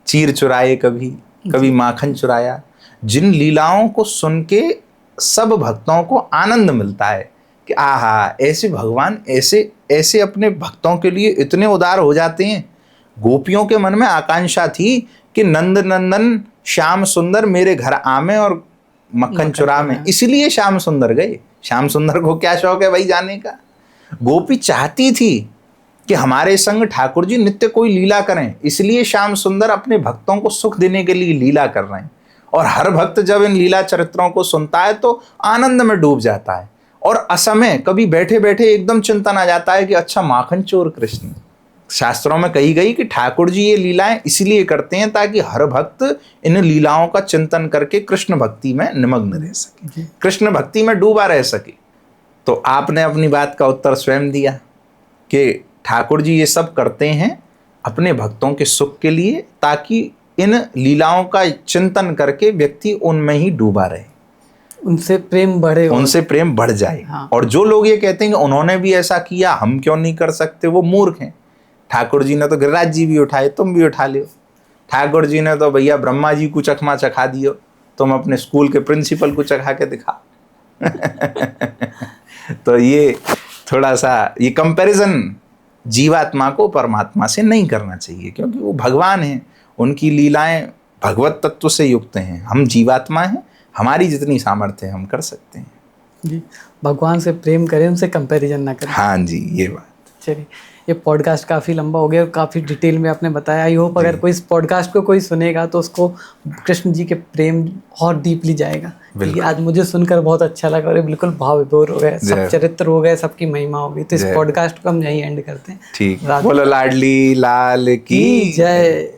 चीर चुराए, कभी माखन चुराया, जिन लीलाओं को सुन के सब भक्तों को आनंद मिलता है कि आहा ऐसे भगवान ऐसे ऐसे अपने भक्तों के लिए इतने उदार हो जाते हैं। गोपियों के मन में आकांक्षा थी कि नंद नंदन श्याम सुंदर मेरे घर आमे और मक्खन चुरा में, इसलिए श्याम सुंदर गए। श्याम सुंदर को क्या शौक है भाई जाने का। गोपी चाहती थी कि हमारे संग ठाकुर जी नित्य कोई लीला करें, इसलिए श्याम सुंदर अपने भक्तों को सुख देने के लिए लीला कर रहे हैं। और हर भक्त जब इन लीला चरित्रों को सुनता है तो आनंद में डूब जाता है और असमय कभी बैठे बैठे एकदम चिंतन आ जाता है कि अच्छा माखन चोर कृष्ण। शास्त्रों में कही गई कि ठाकुर जी ये लीलाएं इसलिए करते हैं ताकि हर भक्त इन लीलाओं का चिंतन करके कृष्ण भक्ति में निमग्न रह सके, कृष्ण भक्ति में डूबा रह सके। तो आपने अपनी बात का उत्तर स्वयं दिया कि ठाकुर जी ये सब करते हैं अपने भक्तों के सुख के लिए, ताकि इन लीलाओं का चिंतन करके व्यक्ति उनमें ही डूबा रहे, उनसे प्रेम बढ़े, उनसे प्रेम बढ़ जाए। हाँ। और जो लोग ये कहते हैं कि उन्होंने भी ऐसा किया हम क्यों नहीं कर सकते, वो मूर्ख हैं। ठाकुर जी ने तो गिरिराज जी भी उठाए, तुम भी उठा लियो। ठाकुर जी ने तो भैया ब्रह्मा जी को चखमा चखा दियो, तुम अपने स्कूल के प्रिंसिपल को चखा के दिखा। तो ये थोड़ा सा ये कंपैरिजन जीवात्मा को परमात्मा से नहीं करना चाहिए, क्योंकि वो भगवान हैं, उनकी लीलाएं भगवत तत्व से युक्त हैं। हम जीवात्मा हैं, हमारी जितनी सामर्थ्य है हम कर सकते हैं जी। भगवान से प्रेम करें, उनसे कंपैरिजन ना करें। हाँ जी, ये बात। चलिए, ये पॉडकास्ट काफ़ी लंबा हो गया और काफ़ी डिटेल में आपने बताया। आई होप अगर कोई इस पॉडकास्ट को कोई सुनेगा तो उसको कृष्ण जी के प्रेम और डीपली जाएगा। क्योंकि आज मुझे सुनकर बहुत अच्छा लगा और बिल्कुल भाव विभोर हो गए, सब चरित्र हो गए, सबकी महिमा हो गई। तो इस पॉडकास्ट को हम यहीं एंड करते हैं। ठीक, बोलो लाडली लाल की जय।